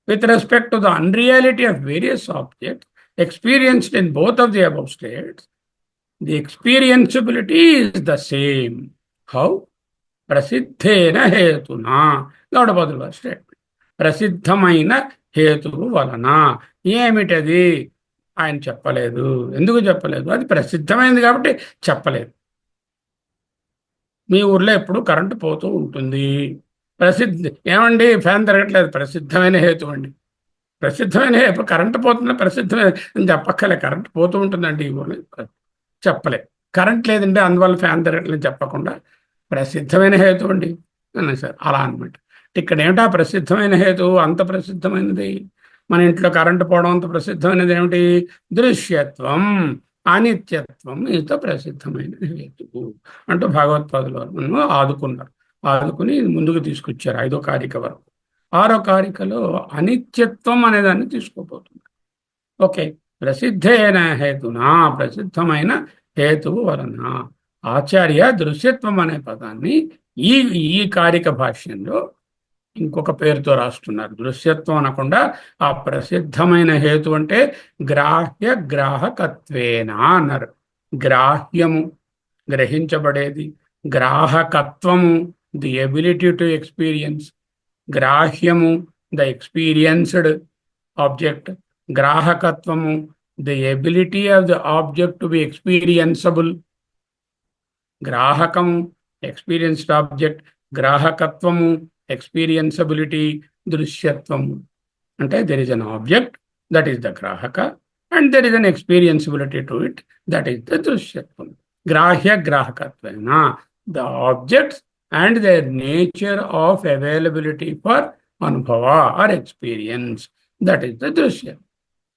With respect to the unreality of various objects experienced in both of the above states, the experienceability is the same. How? ప్రసిద్ధేన హేతునా. గౌడపాదుల statement. ప్రసిద్ధమైన హేతువు వలన. ఏమిటది? ఆయన చెప్పలేదు. ఎందుకు చెప్పలేదు? అది ప్రసిద్ధమైనది కాబట్టి చెప్పలేదు. మీ ఊర్లో ఎప్పుడు కరెంటు పోతూ ఉంటుంది. ఏమండి ఫ్యాన్ తిరగట్లేదు, ప్రసిద్ధమైన హేతు అండి. ప్రసిద్ధమైన ఎప్పుడు కరెంటు పోతున్నా ప్రసిద్ధమైన అని చెప్పక్కలే. కరెంటు పోతూ ఉంటుందండి ఈ ఊళ్ళో, చెప్పలే. కరెంట్ లేదంటే అందువల్ల ఫ్యాన్ తిరగట్లేదు చెప్పకుండా ప్రసిద్ధమైన హేతు అండి అన్నా సార్. అలా అనమాట. ఇక్కడ ఏమిటా ప్రసిద్ధమైన హేతు? అంత ప్రసిద్ధమైనది మన ఇంట్లో కరెంటు పోవడం అంత ప్రసిద్ధమైనది ఏమిటి? దృశ్యత్వం, అనిత్యత్వం ఇంత ప్రసిద్ధమైన హేతువు అంటూ భగవత్పాదులు ఆదుకున్నారు. ఆదుకుని ముందుకు తీసుకొచ్చారు 5వ కారిక వరకు. 6వ కారికలో అనిత్యత్వం అనేదాన్ని తీసుకోబోతున్నారు. ఓకే. ప్రసిద్ధైన హేతునా, ప్రసిద్ధమైన హేతువు వలన. ఆచార్య దృశ్యత్వం అనే పదాన్ని ఈ కారిక భాష్యంలో ఇంకొక పేరుతో రాస్తున్నారు. దృశ్యత్వం అనకుండా ఆ ప్రసిద్ధమైన హేతు అంటే గ్రాహ్య గ్రాహకత్వేనా అన్నారు. గ్రాహ్యము గ్రహించబడేది, గ్రాహకత్వము ది ఎబిలిటీ టు ఎక్స్పీరియన్స్, గ్రాహ్యము ద ఎక్స్పీరియన్స్డ్ ఆబ్జెక్ట్, గ్రాహకత్వము the ability of the object to be experienceable. గ్రాహకము ఎక్స్పీరియన్స్డ్ ఆబ్జెక్ట్, గ్రాహకత్వము ఎక్స్పీరియన్సబిలిటీ, దృశ్యత్వము అంటే there is an object that is the గ్రాహక and there is an experienceability to it that is the దృశ్యత్వం. గ్రాహ్య గ్రాహకత్వేన the objects and their nature of availability for anubhava or experience, that is the drishya.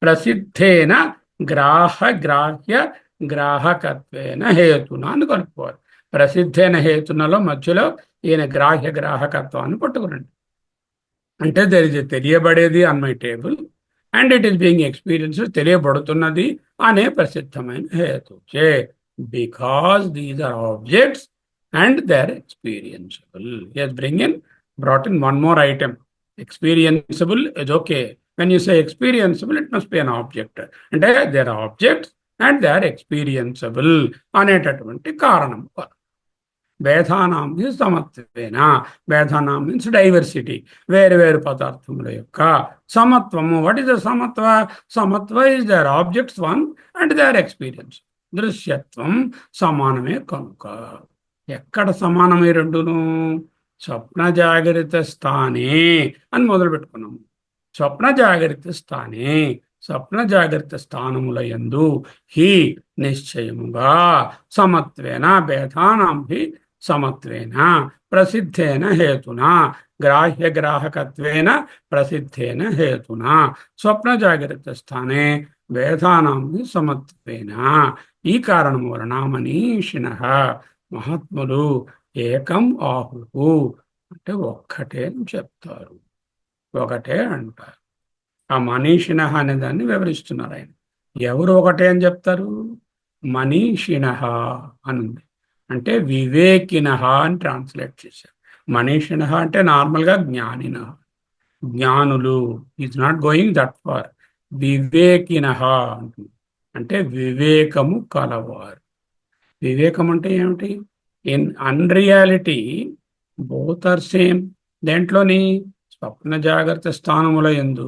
Prasiddhena గ్రాహ్య గ్రాహకత్వేన హేతునా అని కలుపుకోవాలి. ప్రసిద్ధైన హేతునలో మధ్యలో ఈయన గ్రాహ్య గ్రాహకత్వాన్ని పట్టుకురండి. అంటే దరిజ తెలియబడేది on my table and it is being experience, తెలియబడుతున్నది అనే ప్రసిద్ధమైన హేతు చే. Because these are objects and they are experienceable. He has brought in one more item. Experienceable is okay. When you say experienceable, it must be an object. And they are objects and they are experienceable. అనేటటువంటి కారణం. భేదానాం means సమత్వేన. భేదానాం means diversity, వేరు వేరు పదార్థముల యొక్క సమత్వము. వాట్ ఈస్ ద సమత్వ? సమత్వ is their objects one and they are experience. దృశ్యత్వం సమానమే కనుక. ఎక్కడ సమానమే రెండును? స్వప్న జాగరిత స్థానే అని మొదలు పెట్టుకున్నాము. స్వప్న జాగరిత స్థానే, స్వప్న జాగరిత స్థానముల యందు హి నిశ్చయముగా సమత్వేన భేదానాం హి సమత్వేన ప్రసిద్ధేన హేతునా గ్రాహ్య గ్రాహకత్వేన ప్రసిద్ధేన హేతునా స్వప్న జాగరిత స్థానే భేదానాం హి సమత్వేన. ఈ కారణం వలన మనీషిణః మహాత్ములు ఏకం ఆహుః అంటే ఒక్కటే అని చెప్తారు, ఒకటే అంటారు. ఆ మనీషిణః అనే దాన్ని వివరిస్తున్నారు ఆయన. ఎవరు ఒకటే అని చెప్తారు? మనీషిణః అని ఉంది, అంటే వివేకినః అని ట్రాన్స్లేట్ చేశారు. మనీషిణః అంటే నార్మల్గా జ్ఞానినః, జ్ఞానులు. Is not going that far. వివేకినః అంటుంది, అంటే వివేకము కలవారు. వివేకం అంటే ఏమిటి? In unreality both are same. దేంట్లోని? స్వప్న జాగ్రత్త స్థానముల యందు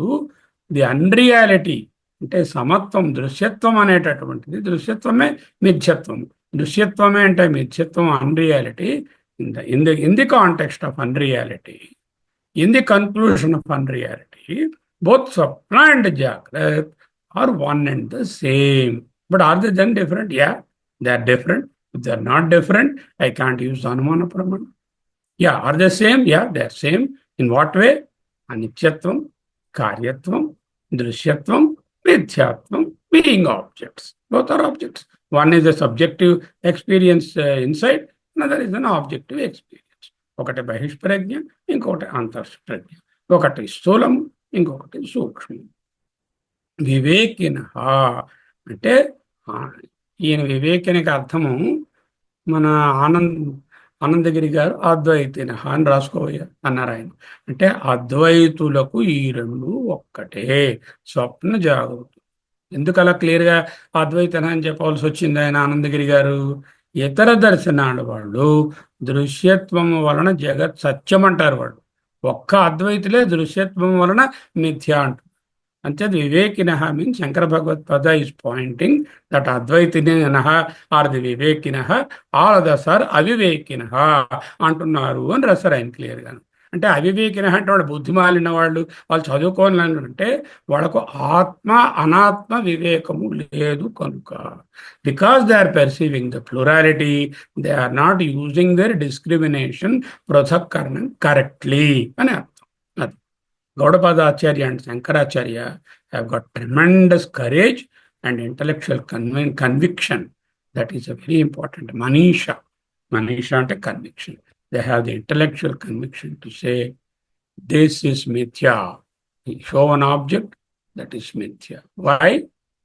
ది అన్రియాలిటీ అంటే సమత్వం, దృశ్యత్వం అనేటటువంటిది. దృశ్యత్వమే మిథ్యత్వం, దృశ్యత్వమే అంటే మిథ్యత్వం, unreality. In the context of unreality, in the conclusion of unreality, both Swapna and Jagrat are one and the same. But are they then different? Yeah, they are different. If they are not different, I can't use Anumana Pramana. Yeah, are they same? Yeah, they are same. In what way? Anityatvam, Karyatvam, Drishyatvam, Mithyatvam, being objects. Both are objects. One is a subjective experience inside, another is an objective experience. ఒకటి బహిష్ప్రజ్ఞ, ఇంకొకటి అంతఃప్రజ్ఞ. ఒకటి స్థూలం, ఇంకొకటి సూక్ష్మం. వివేకిన అంటే ఈయన వివేకినికి అర్థము మన ఆనందగిరి గారు అద్వైతిన అని రాసుకోవయ్యా అన్నారు ఆయన. అంటే అద్వైతులకు ఈ రెండు ఒక్కటే, స్వప్న జాగృతి. ఎందుకు అలా క్లియర్గా అద్వైతన అని చెప్పవలసి వచ్చింది ఆయన ఆనందగిరి గారు? ఇతర దర్శనాలు వాళ్ళు దృశ్యత్వము వలన జగత్ సత్యం అంటారు. వాళ్ళు ఒక్క అద్వైతులే దృశ్యత్వం వలన మిథ్య అంటారు. అంతే వివేకినః means Shankara Bhagavatpada is pointing that అద్వైతినః ఆర్ ది వివేకినః, ఆల్ అదర్స్ ఆర్ అవివేకినః అంటున్నారు అని రాశారు ఆయన క్లియర్గా. అంటే అవివేకినః అంటే వాళ్ళు బుద్ధిమాలిన వాళ్ళు, వాళ్ళు చదువుకోని అంటే వాళ్ళకు ఆత్మ అనాత్మ వివేకము లేదు కనుక. Because they are perceiving the plurality, they are not using their discrimination పృథక్కరణం కరెక్ట్లీ అని అర్థం. అది Gaudapadacharya and Shankaracharya have got tremendous courage and intellectual conviction. That is a very important. మనీషా అంటే conviction. They have the intellectual conviction to say, this is mithya. Show an object, that is mithya. Why?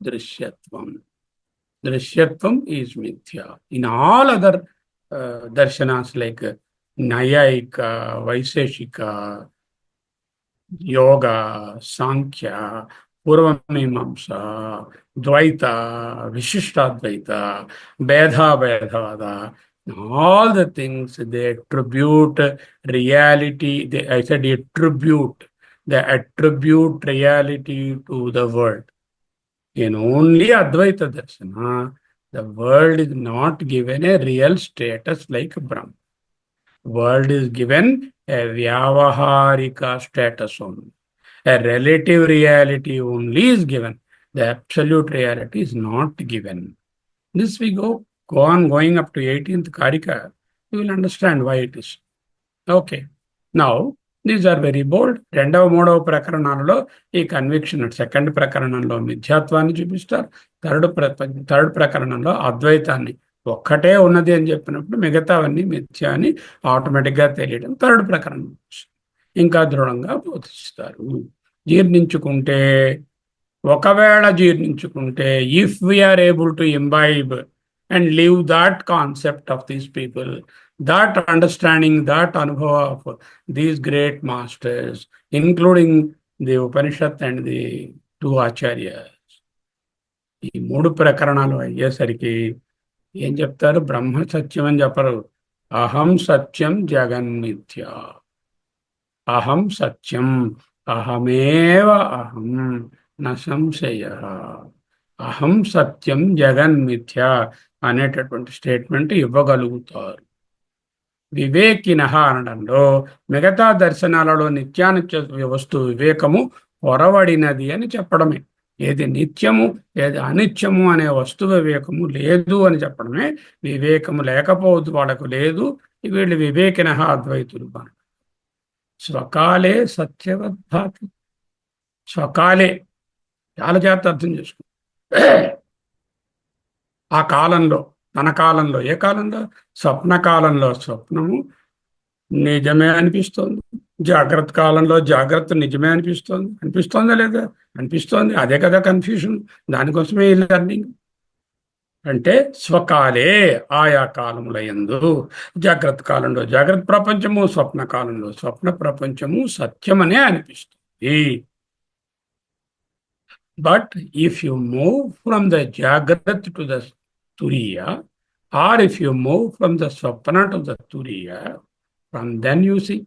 Drishyatvam. Drishyatvam is mithya. In all other darshanas like Nayayika, Vaiseshika, Yoga, Sankhya, Purvamimamsa, Dvaita, Vishishtadvaita, Vedavada, all the things they attribute reality, I said they attribute reality to the world. In only Advaita Darshana, the world is not given a real status like Brahma. World is given a Vyavaharika status only. A relative reality only is given. The absolute reality is not given. This we go on going up to 18th Karika, you will understand why it is. Okay. Now, these are very bold. రెండవ మూడవ ప్రకరణాలలో ఈ conviction, second ప్రకరణంలో మిథ్యాత్వాన్ని చూపిస్తారు. Third ప్రకరణంలో అద్వైతాన్ని, ఒక్కటే ఉన్నది అని చెప్పినప్పుడు మిగతావన్నీ మిథ్య అని ఆటోమేటిక్గా తెలియడం థర్డ్ ప్రకరణం ఇంకా దృఢంగా బోధిస్తారు. జీర్ణించుకుంటే, ఒకవేళ జీర్ణించుకుంటే, if we are able to imbibe and live that concept of these people, that understanding, that anubhava of these great masters, including the Upanishad and the two Acharyas. ఈ మూడు ప్రకరణాలు అయ్యేసరికి ఏం చెప్తారు? బ్రహ్మ సత్యం అని చెప్పరు. అహం సత్యం జగన్మిథ్య. అహం సత్యం, అహమేవ అహం న సంశయ. అహం సత్యం జగన్మిథ్య అనేటటువంటి స్టేట్మెంట్ ఇవ్వగలుగుతారు. వివేకిన అనడంలో మిగతా దర్శనాలలో నిత్యానిత్య వస్తు వివేకము పొరవడినది అని చెప్పడమే. ఏది నిత్యము ఏది అనిత్యము అనే వస్తు వివేకము లేదు అని చెప్పడమే. వివేకము లేకపోతే వాళ్ళకు లేదు. వీళ్ళు వివేకిన అద్వైతులు. స్వకాలే సత్యవద్భాతి. స్వకాలే చాలా జాగ్రత్త అర్థం చేసుకో. ఆ కాలంలో, తన కాలంలో, ఏ కాలంలో? స్వప్న కాలంలో స్వప్నము నిజమే అనిపిస్తోంది. జాగ్రత్త కాలంలో జాగ్రత్త నిజమే అనిపిస్తోంది. అనిపిస్తోందా లేదా? అనిపిస్తోంది. అదే కదా కన్ఫ్యూషన్. దానికోసమే ఈ లెర్నింగ్. అంటే స్వకాలే, ఆయా కాలముల యందు, జాగ్రత్త కాలంలో జాగ్రత్త ప్రపంచము, స్వప్న కాలంలో స్వప్న ప్రపంచము సత్యమనే అనిపిస్తుంది. But if you move from the జాగ్రత్త టు ద తురియ, or if you move from the స్వప్న టు ద తురియ, ఫ్రమ్ దెన్ యూ సీ.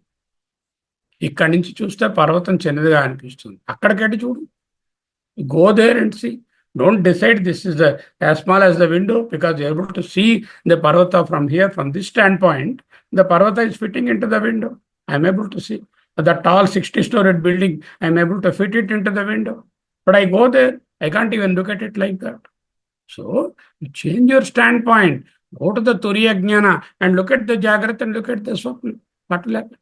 ఇక్కడి నుంచి చూస్తే పర్వతం చిన్నదిగా అనిపిస్తుంది. అక్కడికెళ్ళి చూడు. Go there and see. Don't decide this is as small as the window, because you're able to see the Parvata from here, from this standpoint. The Parvata is fitting into the window. I'm able to see. The tall 60-storied building, I'm able to fit it into the window. But I go there, I can't even look at it like that. So, you change your standpoint. Go to the Turiya Jnana and look at the Jagrat and look at the Swapna. What will happen?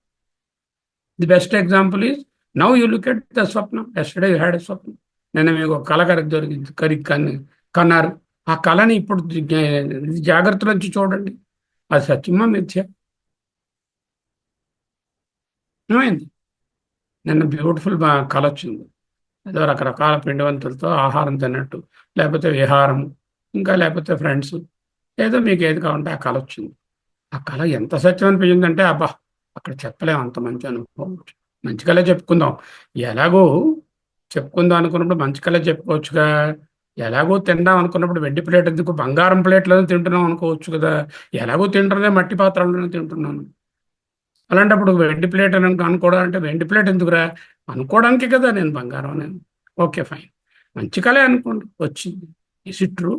The best example is, now you look at the Swapna. Yesterday you had a Swapna. నేను మీకు కళ కన్నారు. ఆ కళని ఇప్పుడు జాగ్రత్త నుంచి చూడండి. అది సత్యమా మిథ్య? ఏమైంది? నిన్న బ్యూటిఫుల్ కళ వచ్చింది. ఏదో రకరకాల పిండివంతులతో ఆహారం తిన్నట్టు, లేకపోతే విహారం, ఇంకా లేకపోతే ఫ్రెండ్స్, ఏదో మీకు ఏది కావాలంటే ఆ కళ వచ్చింది. ఆ కళ ఎంత సత్యం అనిపించిందంటే, అబ్బా అక్కడ చెప్పలేము, అంత మంచి అనుభవం. మంచి కళ చెప్పుకుందాం. ఎలాగో చెప్పుకుందాం అనుకున్నప్పుడు మంచి కళ చెప్పుకోవచ్చుగా. ఎలాగో తిందాం అనుకున్నప్పుడు వెండి ప్లేట్ ఎందుకు, బంగారం ప్లేట్లోనే తింటున్నాం అనుకోవచ్చు కదా. ఎలాగో తింటున్నదే మట్టి పాత్రలోనే తింటున్నాను. అలాంటప్పుడు వెండి ప్లేట్ అని అనుకోవడం, వెండి ప్లేట్ ఎందుకురా అనుకోవడానికి కదా నేను బంగారం నేను. ఓకే ఫైన్, మంచి కళే అనుకోండి, వచ్చింది. Is it true?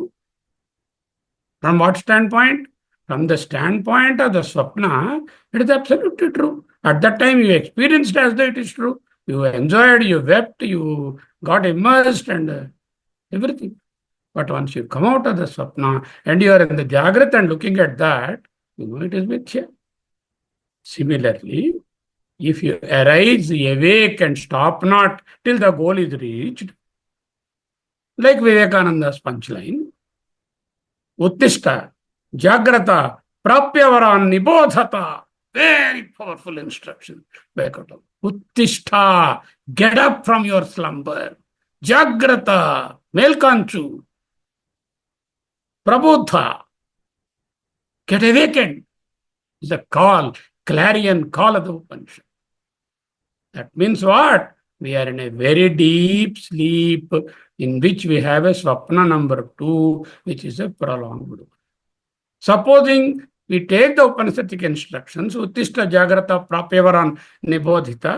From what stand point? From the stand point of the Swapna, it is absolutely true. At that time you experienced as the it is true. You enjoyed, you wept, you got immersed and everything. But once you come out of the swapna and you are in the Jagrata and looking at that, you know it is mithya. Similarly, if you arise awake and stop not till the goal is reached, like Vivekananda's punchline, Uttishta, Jagrata, Prapyavaran Nibodhata. Very powerful instruction back out of Uttishta, get up from your slumber. Jagrata, Melkanchu. Prabodha, get awakened. Is a call, clarion call of the Upanishad. That means what? We are in a very deep sleep in which we have a Swapna number 2, which is a prolonged one. Supposing we take the Upanishadic instructions, Uttishta, Jagrata, Prapyavaran, Nibodhita,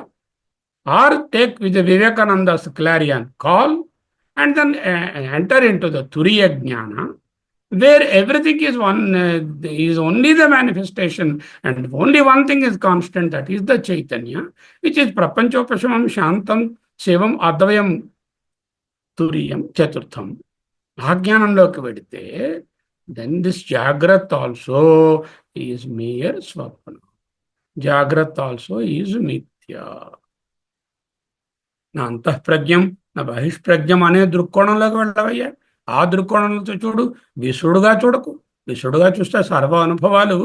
or take with the Vivekananda's clarion call, and then enter into the Turiya Jnana, where everything is one, is only the manifestation, and only one thing is constant, that is the Chaitanya, which is Prapanchopashamam, Shantam, Shivam, Advayam, Turiyam, Chaturtham. Ajnanamloki vedite, then this Jagrat also is mere Swapna. Jagrat also is Mithya. నా అంతఃప్రజ్ఞం, నా బహిష్ప్రజ్ఞం అనే దృక్కోణంలోకి వెళ్ళవయ్యా. ఆ దృక్కోణంలో చూడు, విసుడుగా చూడకు. విసుడుగా చూస్తే సర్వ అనుభవాలు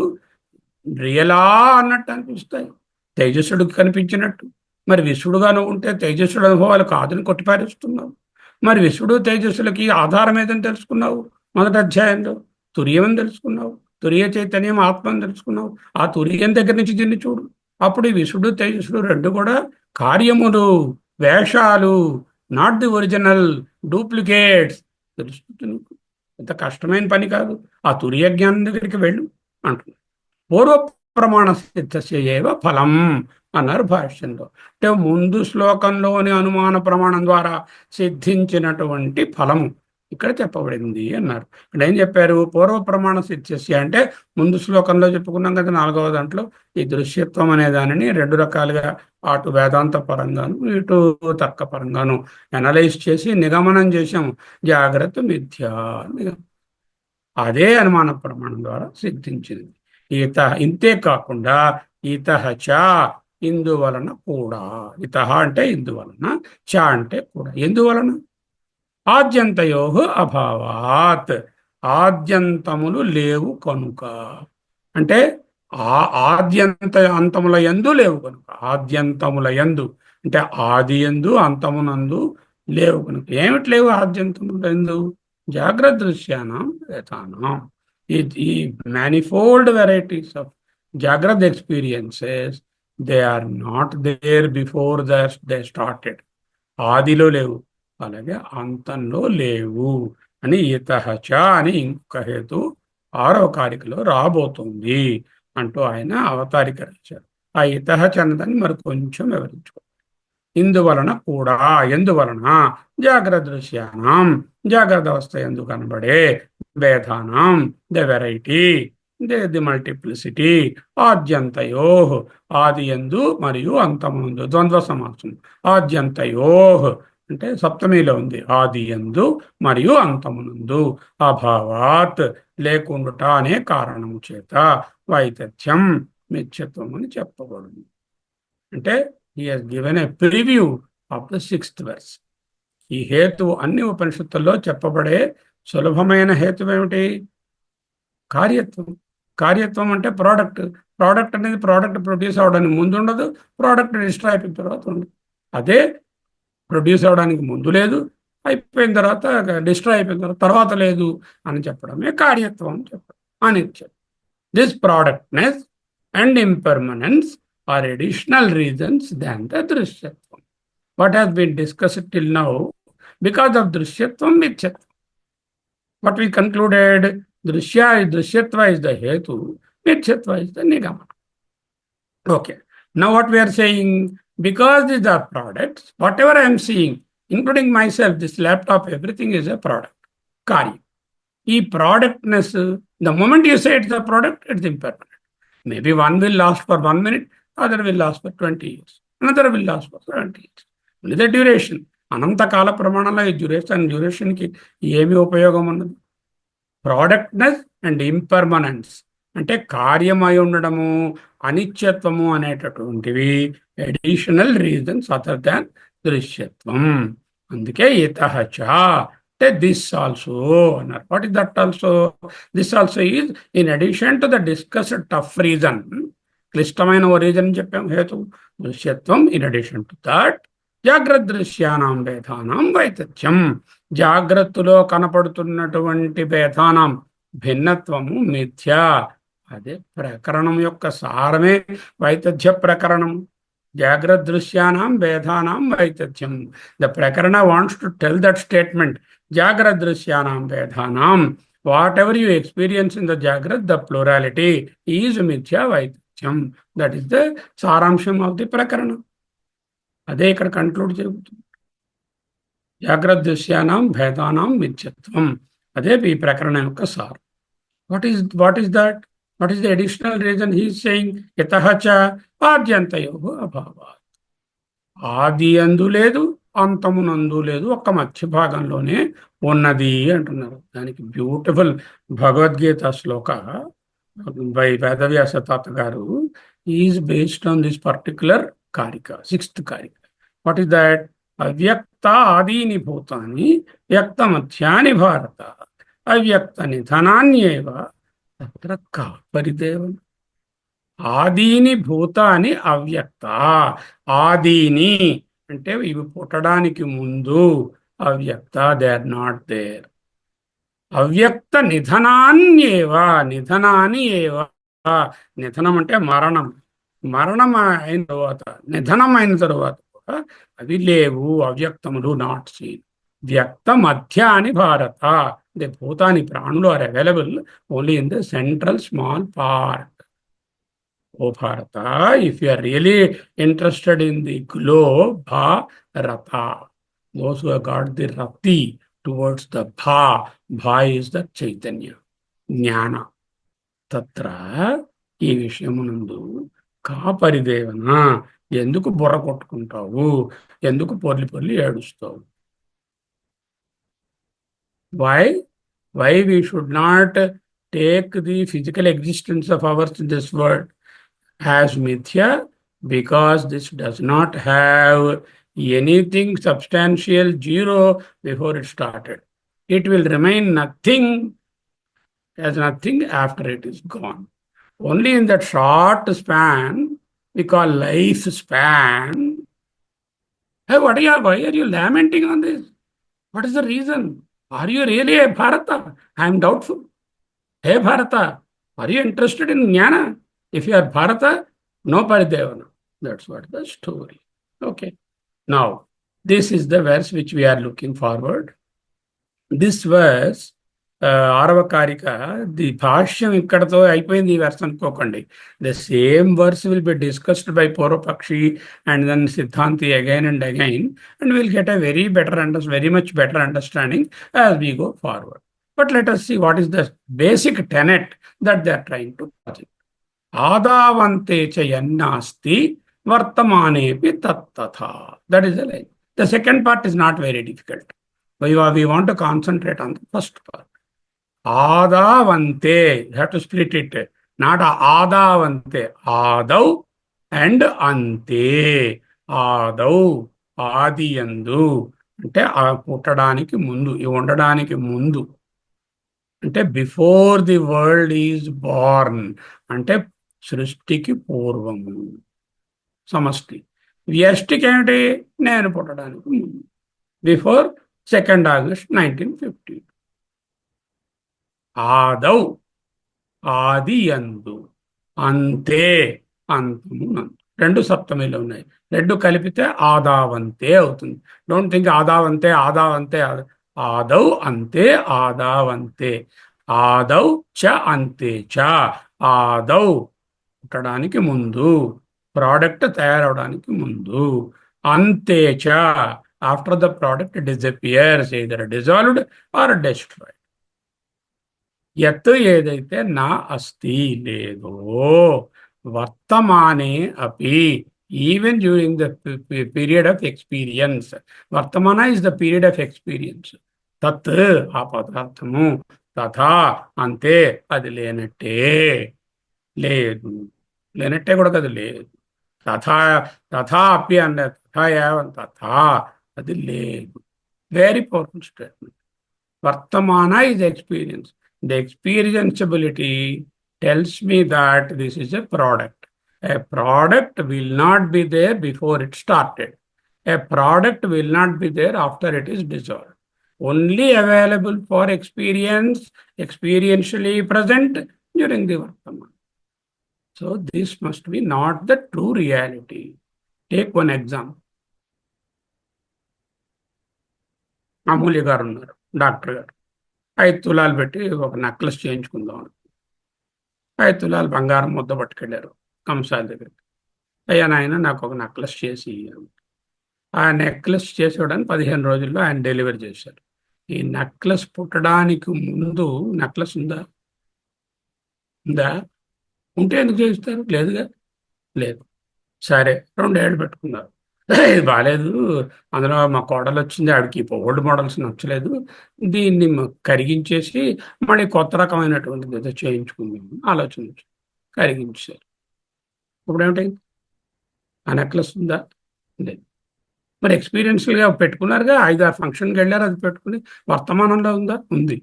రియలా అన్నట్టు అనిపిస్తాయి, తేజస్సుడికి కనిపించినట్టు. మరి విసుడుగాను ఉంటే తేజస్సుడు అనుభవాలు కాదని కొట్టిపారేస్తున్నావు. మరి విసుడు తేజస్సులకి ఆధారం ఏదని తెలుసుకున్నావు? మొదటి అధ్యాయంలో తుర్యమని తెలుసుకున్నావు. తురియ చైతన్యం ఆత్మని తెలుసుకున్నావు. ఆ తుర్యం దగ్గర నుంచి దీన్ని చూడు. అప్పుడు ఈ విసుడు తేజస్సుడు రెండు కూడా కార్యములు, వేషాలు, నాట్ ది ఒరిజినల్, డూప్లికేట్స్ తెలుస్తుంది నీకు. ఎంత కష్టమైన పని కాదు. ఆ తురియ జ్ఞానం దగ్గరికి వెళ్ళు అంటున్నాడు. పూర్వ ప్రమాణ సిద్ధస్యేవ ఫలం అన్నారు భాష్యంలో. అంటే ముందు శ్లోకంలోని అనుమాన ప్రమాణం ద్వారా సిద్ధించినటువంటి ఫలము ఇక్కడ చెప్పబడింది అన్నారు. ఇక్కడ ఏం చెప్పారు? పూర్వ ప్రమాణ సిద్ధ్యస్య అంటే ముందు శ్లోకంలో చెప్పుకున్నాం కదా, 4వ దాంట్లో ఈ దృశ్యత్వం అనే దానిని రెండు రకాలుగా, అటు వేదాంత పరంగాను ఇటు తర్క పరంగాను అనలైజ్ చేసి నిగమనం చేశాము. జాగ్రత్త మిథ్య అదే అనుమాన ప్రమాణం ద్వారా సిద్ధించింది. ఇంతే కాకుండా ఇతహ చ ఇందువలన కూడా, ఇతహ అంటే ఇందువలన, చ అంటే కూడా. ఎందువలన? ఆద్యంతయో అభావాత్, ఆద్యంతములు లేవు కనుక. అంటే ఆద్యంత అంతముల యందు లేవు కనుక. ఆద్యంతముల యందు అంటే ఆది యందు అంతమునందు లేవు కనుక. ఏమిటి లేవు ఆద్యంతముల యందు? జాగ్రత్త దృశ్యానం యథానం. ఈ manifold varieties of జాగ్రత్త experiences, they are not there before they started. ఆదిలో లేవు, అలాగే అంతంలో లేవు అని ఇతహ చ అని ఇంకొక హేతు 6వ కారికలో రాబోతుంది అంటూ ఆయన అవతారిక రాశారు. ఆ ఇతహ చ అన్నదాన్ని మరి కొంచెం వివరించుకో. ఇందువలన కూడా, ఎందువలన? జాగ్రత్త దృశ్యానం, జాగ్రత్త అవస్థ ఎందు కనబడే భేదానం, ద వెరైటీ, ది మల్టిప్లిసిటీ, ఆద్యంతయో ఆది ఎందు మరియు అంతముందు, ద్వంద్వ సమాసం. ఆద్యంతయో అంటే సప్తమిలో ఉంది, ఆది యందు మరియు అంతమునందు, అభావాత్ లేకుండుట అనే కారణము చేత, వైతథ్యం మిథ్యత్వం అని చెప్పబడింది. అంటే he has given a preview of the 6th verse. ఈ హేతు అన్ని ఉపనిషత్తుల్లో చెప్పబడే సులభమైన హేతు ఏమిటి? కార్యత్వం. కార్యత్వం అంటే ప్రోడక్ట్. ప్రోడక్ట్ అనేది ప్రోడక్ట్ ప్రొడ్యూస్ అవడానికి ముందు ఉండదు, ప్రోడక్ట్ డిస్ట్రాయ్ అయిపోయిన తర్వాత ఉండదు. అదే ప్రొడ్యూస్ అవడానికి ముందు లేదు, అయిపోయిన తర్వాత డిస్ట్రాయ్ అయిపోయిన తర్వాత లేదు అని చెప్పడమే కార్యత్వం అని చెప్పడం. అనిత్యం. This productness and impermanence are additional reasons than the drishyatvam. What has been discussed till now, because of drishyatvam, mithyatvam. What we concluded, drishyatva is the hetu, mithyatva is the nigamana. Okay. Now what we are saying, because these are products, whatever I am seeing, including myself, this laptop, everything is a product. Karya. Ee productness, the moment you say it's a product, it's impermanent. Maybe one will last for 1 minute, other will last for 20 years, another will last for 20 years. Only the duration. అనంత కాల ప్రమాణంలో ఈ డ్యూరేషన్కి ఏమి ఉపయోగం ఉన్నది? ప్రోడక్ట్నెస్ and ఇంపర్మనెన్స్ అంటే కార్యమై ఉండడము, అనిత్యత్వము అనేటటువంటివి additional reasons other than దృశ్యత్వం. అందుకే ఇతః చ అంటే దిస్ ఆల్సో అన్నారు. What is that also? This also is in addition to the discussed tough reason. క్లిష్టమైన ఓ రీజన్ చెప్పాం, హేతు దృశ్యత్వం. ఇన్ అడిషన్ టు దట్ జాగ్రత్త దృశ్యానాం భేదానాం వైతథ్యం, జాగ్రత్తలో కనపడుతున్నటువంటి భేదానాం భిన్నత్వము మిథ్య. అదే ప్రకరణం యొక్క సారమే వైతథ్య ప్రకరణం. జాగ్రత్త దృశ్యానాం భేదానాం వైతథ్యం. ద ప్రకరణ wants to tell that statement, జాగ్రత్త దృశ్యానాం భేదానాం, whatever you experience in the జాగ్రత్త, ద ప్లూరాలిటీ ఈజ్ మిథ్యా వైతథ్యం. దట్ ఈస్ ద సారాంశం ఆఫ్ ది ప్రకరణ. అదే ఇక్కడ కంక్లూడ్ జరుగుతుంది. జాగ్రత్త దృశ్యానాం భేదానాం మిథ్యత్వం, అదే ఈ ప్రకరణం యొక్క సారం. What is that? What is the additional reason? He is saying ఇతః చ ఆద్యంతయో అభావాత్. ఆది అందు లేదు, అంతమునందు లేదు, ఒక్క మధ్య భాగంలోనే ఉన్నది అంటున్నారు. దానికి బ్యూటిఫుల్ భగవద్గీత శ్లోక బై వేదవ్యాస తాత గారు is based on this particular కారిక, 6th కారిక. What is that? అవ్యక్త ఆదీని భూతాని వ్యక్త మధ్యాని భారత అవ్యక్త నిధనాన్యేవ తత్ర కా పరిదేవన. ఆదీని భూతాని అవ్యక్త. ఆదీని అంటే ఇవి పుట్టడానికి ముందు, అవ్యక్త, దే ఆర్ నాట్ దేర్. అవ్యక్త నిధనాన్యేవ, నిధనాని ఏవ. నిధనం అంటే మరణం. మరణం అయిన తర్వాత, నిధనం అయిన తర్వాత కూడా అవి లేవు, అవ్యక్తములు, నాట్ సీన్. వ్యక్త మధ్య అని భారత. ది భూతాని, ప్రాణులు are available only in the central small part. O Bharata, if you are really interested in the globe, Bharata, those who have got the rati towards the భా. భా ఈజ్ ద చైతన్య, జ్ఞాన. తత్ర ఈ విషయమునందు కా పరిదేవన, ఎందుకు బుర్ర కొట్టుకుంటావు, ఎందుకు పొర్లి పొర్లి ఏడుస్తావు? Why why we should not take the physical existence of ours in this world as mithya? Because this does not have anything substantial, zero, before it started. It will remain nothing as nothing after it is gone. Only in that short span we call life span. Hey, why are you lamenting on this? What is the reason? Are you really a Bharata? I am doubtful. Hey Bharata, are you interested in jnana? If you are Bharata, no Paridevana. That's what the story. Okay. Now, this is the verse which we are looking forward. This verse, ఆరవ కారిక, the భాష్యం ఇక్కడతో అయిపోయింది ఈ verse అనుకోకండి. The same verse will be discussed by పూర్వపక్షి and then సిద్ధాంతి again and again, and will get a very much better understanding as we go forward. But let us see what is the basic tenet that they are trying to project. ఆదావంతే చ యన్నాస్తి వర్తమానేపి తత్తథా. That is the line. The second part is not very difficult. We want to concentrate on the first part. ఆదావంతే, you have to split it. Not ఆదావంతే, ఆదౌ and అంతే. ఆదౌ, ఆది యందు అంటే ఆ పుట్టడానికి ముందు, ఈ ఉండడానికి ముందు, అంటే before the world is born, అంటే సృష్టికి పూర్వము సమష్టి. వ్యష్టికి ఏమిటి? నేను పుట్టడానికి ముందు, బిఫోర్ 2nd August 1950. ఆదౌ, ఆది యందు, అంతే, అంతము నందు. రెండు సప్తమిలో ఉన్నాయి, రెండు కలిపితే ఆదావంతే అవుతుంది. Don't think ఆదావంతే ఆదావంతే. ఆదౌ అంతే, ఆదావంతే. ఆదౌ చ అంతే చ. ఆదౌ పుట్టడానికి ముందు, ప్రోడక్ట్ తయారవడానికి ముందు. అంతే చ, after the product disappears, either dissolved or destroyed. యత్ ఏదైతే నా అస్తి లేదో, వర్తమానే అపి, even during the period of experience. వర్తమాన is the period of experience. తత్ ఆ పదార్థము, తథా అంతే అది లేనట్టే. లేదు, లేనట్టే కూడా కదా, లేదు. తథా, తథా అపి అన్న, తథా ఏవం తథా, అది లేదు. Very powerful statement. వర్తమాన is experience. The experienceability tells me that this is a product. A product will not be there before it started. A product will not be there after it is dissolved. Only available for experience, experientially present during the Vartaman. So this must be not the true reality. Take one example. Amulya garu unnaru, doctor garu. 5 తులాలు పెట్టి ఒక necklace చేయించుకుందాం. 5 తులాలు బంగారం ముద్ద పట్టుకెళ్ళారు కంసాల దగ్గరికి. అయ్యా నాయన నాకు ఒక నెక్లెస్ చేసి. ఆ నెక్లెస్ చేసేవడానికి 15 రోజుల్లో ఆయన డెలివరీ చేశారు. ఈ నెక్లెస్ పుట్టడానికి ముందు నెక్లెస్ ఉందా? ఉందా? ఉంటే ఎందుకు చేయిస్తారు? లేదుగా, లేదు. సరే, 2 ఏళ్ళు పెట్టుకున్నారు. ఇది బాగాలేదు, అందులో మా కోడలు వచ్చింది, ఆవిడకి ఓల్డ్ మోడల్స్ నచ్చలేదు, దీన్ని కరిగించేసి మళ్ళీ కొత్త రకమైనటువంటిది ఏదో చేయించుకుందాం ఆలోచన కరిగించారు. ఇప్పుడు ఏమిటైంది? ఆ నెక్లెస్ ఉందా? లేదు. మరి ఎక్స్పీరియన్స్గా పెట్టుకున్నారుగా, 5-6 ఫంక్షన్కి వెళ్ళారు, అది పెట్టుకుని. వర్తమానంలో ఉందా? ఉంది.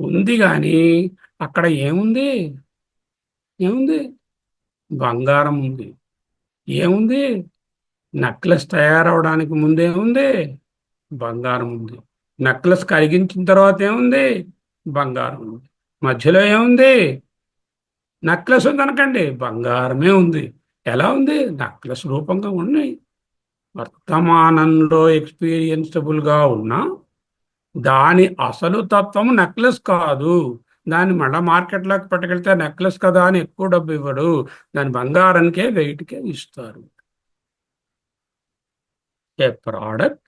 ఉంది, కానీ అక్కడ ఏముంది? ఏముంది? బంగారం ఉంది. ఏముంది? నెక్లెస్ తయారవడానికి ముందేముంది? బంగారం ఉంది. నెక్లెస్ కరిగించిన తర్వాత ఏముంది? బంగారం ఉంది. మధ్యలో ఏముంది? నెక్లెస్ ఉంది అనకండి, బంగారమే ఉంది. ఎలా ఉంది? నెక్లెస్ రూపంగా ఉన్నాయి. వర్తమానంలో ఎక్స్పీరియన్సబుల్గా ఉన్నా దాని అసలు తత్వము నెక్లెస్ కాదు. దాన్ని మళ్ళీ మార్కెట్లోకి పట్టుకెళ్తే నెక్లెస్ కదా అని ఎక్కువ డబ్బు ఇవ్వడు, దాని బంగారానికే వెయిట్కే ఇస్తారు. A product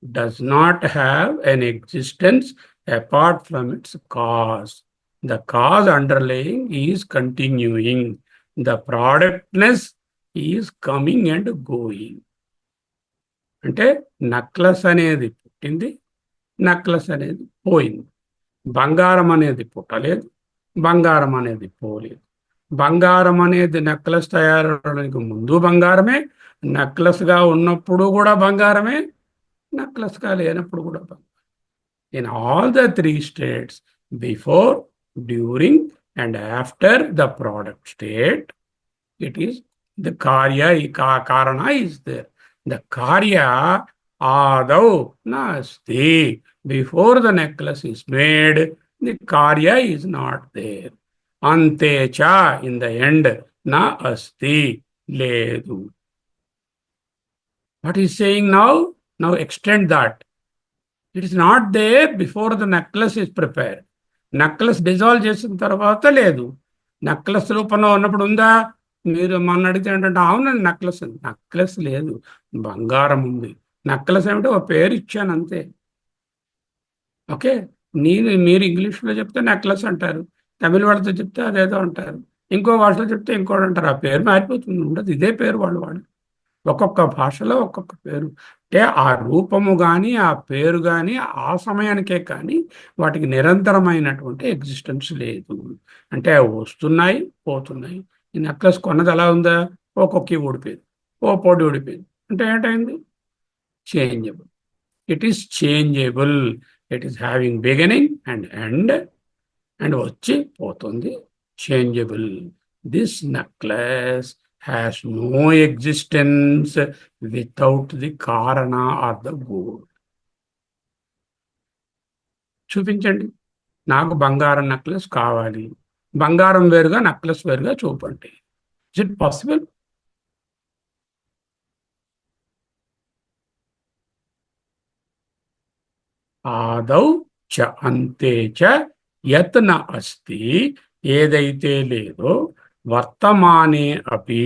does not have an existence apart from its cause. The cause underlying is continuing. The productness is coming and going. అంటే నక్లెస్ అనేది పుట్టింది, నక్లెస్ అనేది పోయింది. బంగారం అనేది పుట్టలేదు, బంగారం అనేది పోలేదు. బంగారం అనేది నెక్లెస్ తయారవడానికి ముందు బంగారమే, నెక్లెస్గా ఉన్నప్పుడు కూడా బంగారమే, నెక్లెస్గా లేనప్పుడు కూడా బంగారం. In all the three states, before, during, and after the product state, it is the karya, karana is there. The karya adau nasti. Before the necklace is made, the karya is not there. Ante cha, in the end, na asti, ledu. What is saying now? Now extend that. It is not there before the necklace is prepare. Necklace dissolve చేసిన తర్వాత లేదు. Necklace రూపంలో ఉన్నప్పుడు ఉందా? మీరు మొన్న అడిగితే ఏంటంటే అవునండి నెక్లెస్, నెక్లెస్ లేదు, బంగారం ఉంది. నెక్లెస్ ఏమిటో ఒక పేరు ఇచ్చాను అంతే. ఓకే, మీరు ఇంగ్లీష్లో చెప్తే నెక్లెస్ అంటారు, తమిళ వాళ్ళతో చెప్తే అదేదో అంటారు, ఇంకో భాషలో చెప్తే ఇంకోటి అంటారు. ఆ పేరు మారిపోతుంది, ఉండదు ఇదే పేరు వాడు. ఒక్కొక్క భాషలో ఒక్కొక్క పేరు. అంటే ఆ రూపము కానీ ఆ పేరు కానీ ఆ సమయానికే కానీ వాటికి నిరంతరమైనటువంటి ఎగ్జిస్టెన్స్ లేదు. అంటే వస్తున్నాయి పోతున్నాయి. ఈ నెక్లెస్ కొన్నది ఎలా ఉందా? ఒక్కొక్క ఊడిపోయింది, ఓ పొడి ఊడిపోయింది. అంటే ఏంటైంది? Changeable. It is changeable. It is having beginning and end, and వచ్చి పోతుంది. Changeable. This necklace has no existence without the karana or the gold. చూపించండి, నాకు బంగారం నెక్లెస్ కావాలి, బంగారం వేరుగా నెక్లెస్ వేరుగా చూపండి. Is it possible? ఆదౌ చ అంతే చ యత్ న అస్తి, ఏదైతే లేదో, వర్తమానే అపి,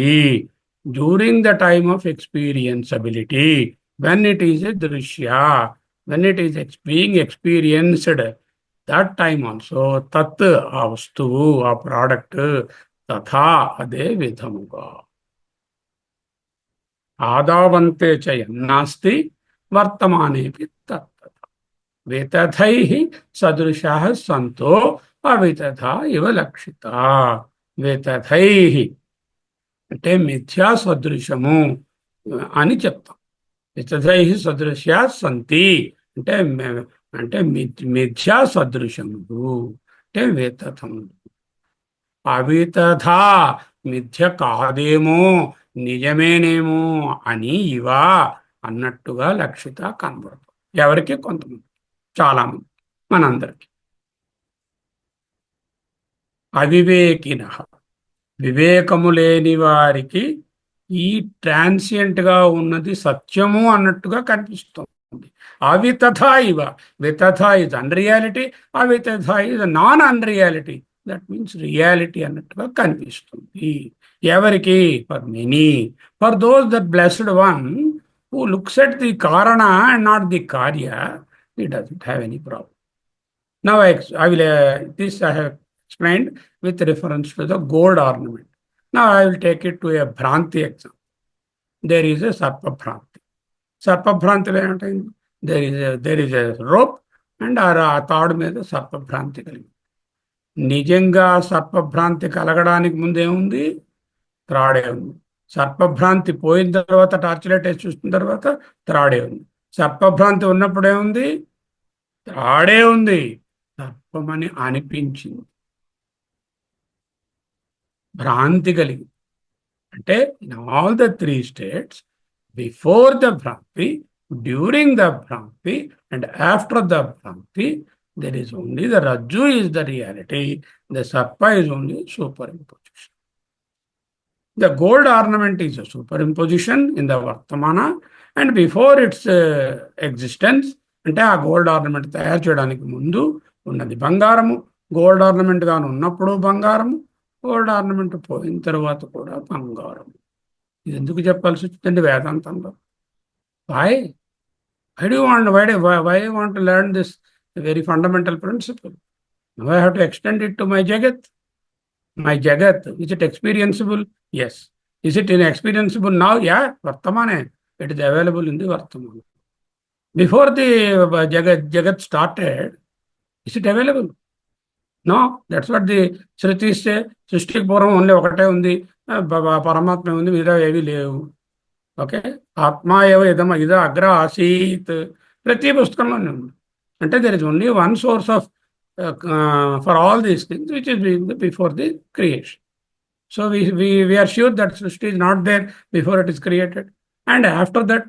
during the time of experienceability, when it is a drishya, when it is being experienced, that time also, tat, ఆ వస్తువు, ఆ ప్రాడక్ట్, తథా, అదే విధముగా. ఆదావంతే చ యన్నాస్తి వర్తమానేపి తత్. వితథైః సదృశాః సంతో అవితథా ఇవ లక్షిత. వితథైః అంటే మిథ్యా సదృశము అని చెప్తాం. వితథైః సదృశ్యా సంతి అంటే అంటే మిథ్యా సదృశములు అంటే వితథములు. అవితథా మిథ్య కాదేమో, నిజమేనేమో అని ఇవా అన్నట్టుగా లక్షిత కనబడుతుంది. ఎవరికి? కొంతమంది, చాలామంది, మనందరికి. అవివేకిన, వివేకము లేని వారికి ఈ ట్రాన్సియంట్గా ఉన్నది సత్యము అన్నట్టుగా కనిపిస్తుంది. అవితథా ఇవ, వితథా ఇస్ అన్రియాలిటీ, అవితథా is non unreality. That means reality అన్నట్టుగా కనిపిస్తుంది. ఎవరికి? For many. For those that blessed one who looks at the karana and not the karya, he doesn't have any problem. Now I will this I have explained with reference to the gold ornament. Now I will take it to a Bhranti example. There is a Sarpa Bhranti. Sarpa Bhranti అంటే there is a rope and ఆ తాడు మీద సర్ప భ్రాంతి కలిగి. నిజంగా సర్పభ్రాంతి కలగడానికి ముందేముంది? త్రాడే ఉంది. సర్పభ్రాంతి పోయిన తర్వాత టార్చ్ లైట్ వేసి చూసిన తర్వాత త్రాడే ఉంది. సర్పభ్రాంతి ఉన్నప్పుడు ఏముంది? త్రాడే ఉంది. సర్పమని అనిపించింది, భ్రాంతి కలిగింది. అంటే in all the three states, before the భ్రాంతి, డ్యూరింగ్ ద భ్రాంతి, అండ్ ఆఫ్టర్ ద భ్రాంతి, there is only the Rajju is the reality, the Sarpa is only superimposition. The gold ornament is a superimposition in the Vartamana, and before its existence, అంటే ఆ gold ornament తయారు చేయడానికి ముందు ఉన్నది బంగారము. Gold ornament గాను ఉన్నప్పుడు బంగారము, గోల్డ్ ఆర్నమెంట్ పోయిన తర్వాత కూడా బంగారము. ఇది ఎందుకు చెప్పాల్సి వచ్చిందండి వేదాంతంలో? బాయ్ Why I want to learn this very fundamental principle? Now I have to extend it to my Jagat. My Jagat, is it experienceable? Yes. Is it inexperienceable now? Yeah, Vartamane. It is available in the Vartamana. Before the Jagat started, is it available? No, that's what the Shrutis say. సృష్టికి పూర్వం only ఒకటే ఉంది, పరమాత్మ ఉంది, మిగతా ఏవి లేవు. Okay, ఆత్మా ఏవ ఇదమ ఇద అగ్ర ఆసీత్ ప్రతి పుస్తకంలోనే ఉంది. అంటే there is only one source of for all these things which is before the creation. So we are sure that Srishti is not there before it is created. And after that,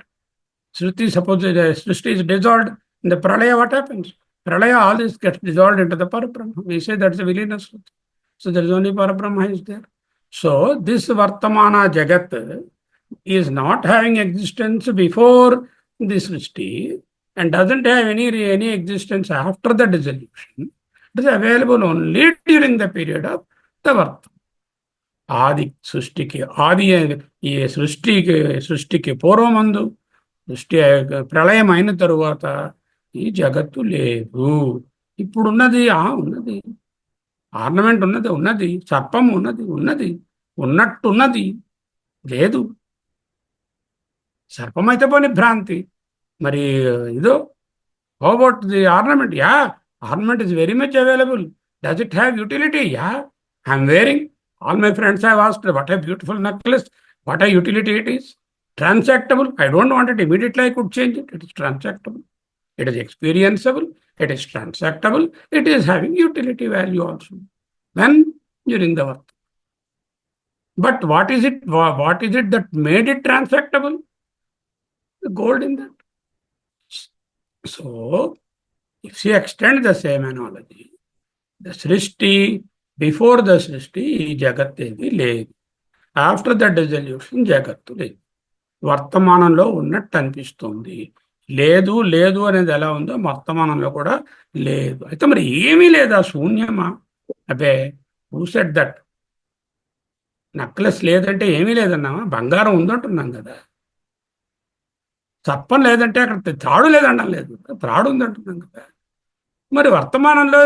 suppose Srishti is dissolved in the Pralaya, what happens? Pralaya, all this gets dissolved into the Parabrahma. We say that's the Vilina Sruti. So there is only Parabrahma is there. So this Vartamana Jagat is not having existence before the Srishti and doesn't have any existence after the dissolution. It is available only during the period of the Vartamana. ఆది సృష్టికి ఆది ఈ సృష్టికి పూర్వమందు సృష్టి ప్రళయం అయిన తరువాత ఈ జగత్తు లేదు. ఇప్పుడున్నది ఉన్నది, ఆర్నమెంట్ ఉన్నది, సర్పం ఉన్నది, ఉన్నట్టున్నది లేదు. సర్పం అయితే పోనీ భ్రాంతి, మరి ఇదో how about the ornament? Yeah, ornament is very much available. Does it have utility? Yeah, I'm wearing. All my friends have asked, what a beautiful necklace, what a utility it is. Transactable. I don't want it immediately, I could change it. It is transactable. It is experienceable. It is transactable. It is having utility value also. When? During the work. But what is it? What is it that made it transactable? The gold in that. So, if she extends the same analogy, the Srishti, before the సృష్టి ఈ జగత్ ఏది లేదు. After the dissolution జగత్తు లేదు. వర్తమానంలో ఉన్నట్టు అనిపిస్తుంది. లేదు లేదు అనేది ఎలా ఉందో వర్తమానంలో కూడా లేదు. అయితే మరి ఏమీ లేదా, శూన్యమా? అదే హూ సెడ్ దట్? నెక్లెస్ లేదంటే ఏమీ లేదన్నామా? బంగారం ఉందంటున్నాం కదా. సర్పం లేదంటే అక్కడ త్రాడు లేదన్నాం లేదు, త్రాడు ఉందంటున్నాం కదా. మరి వర్తమానంలో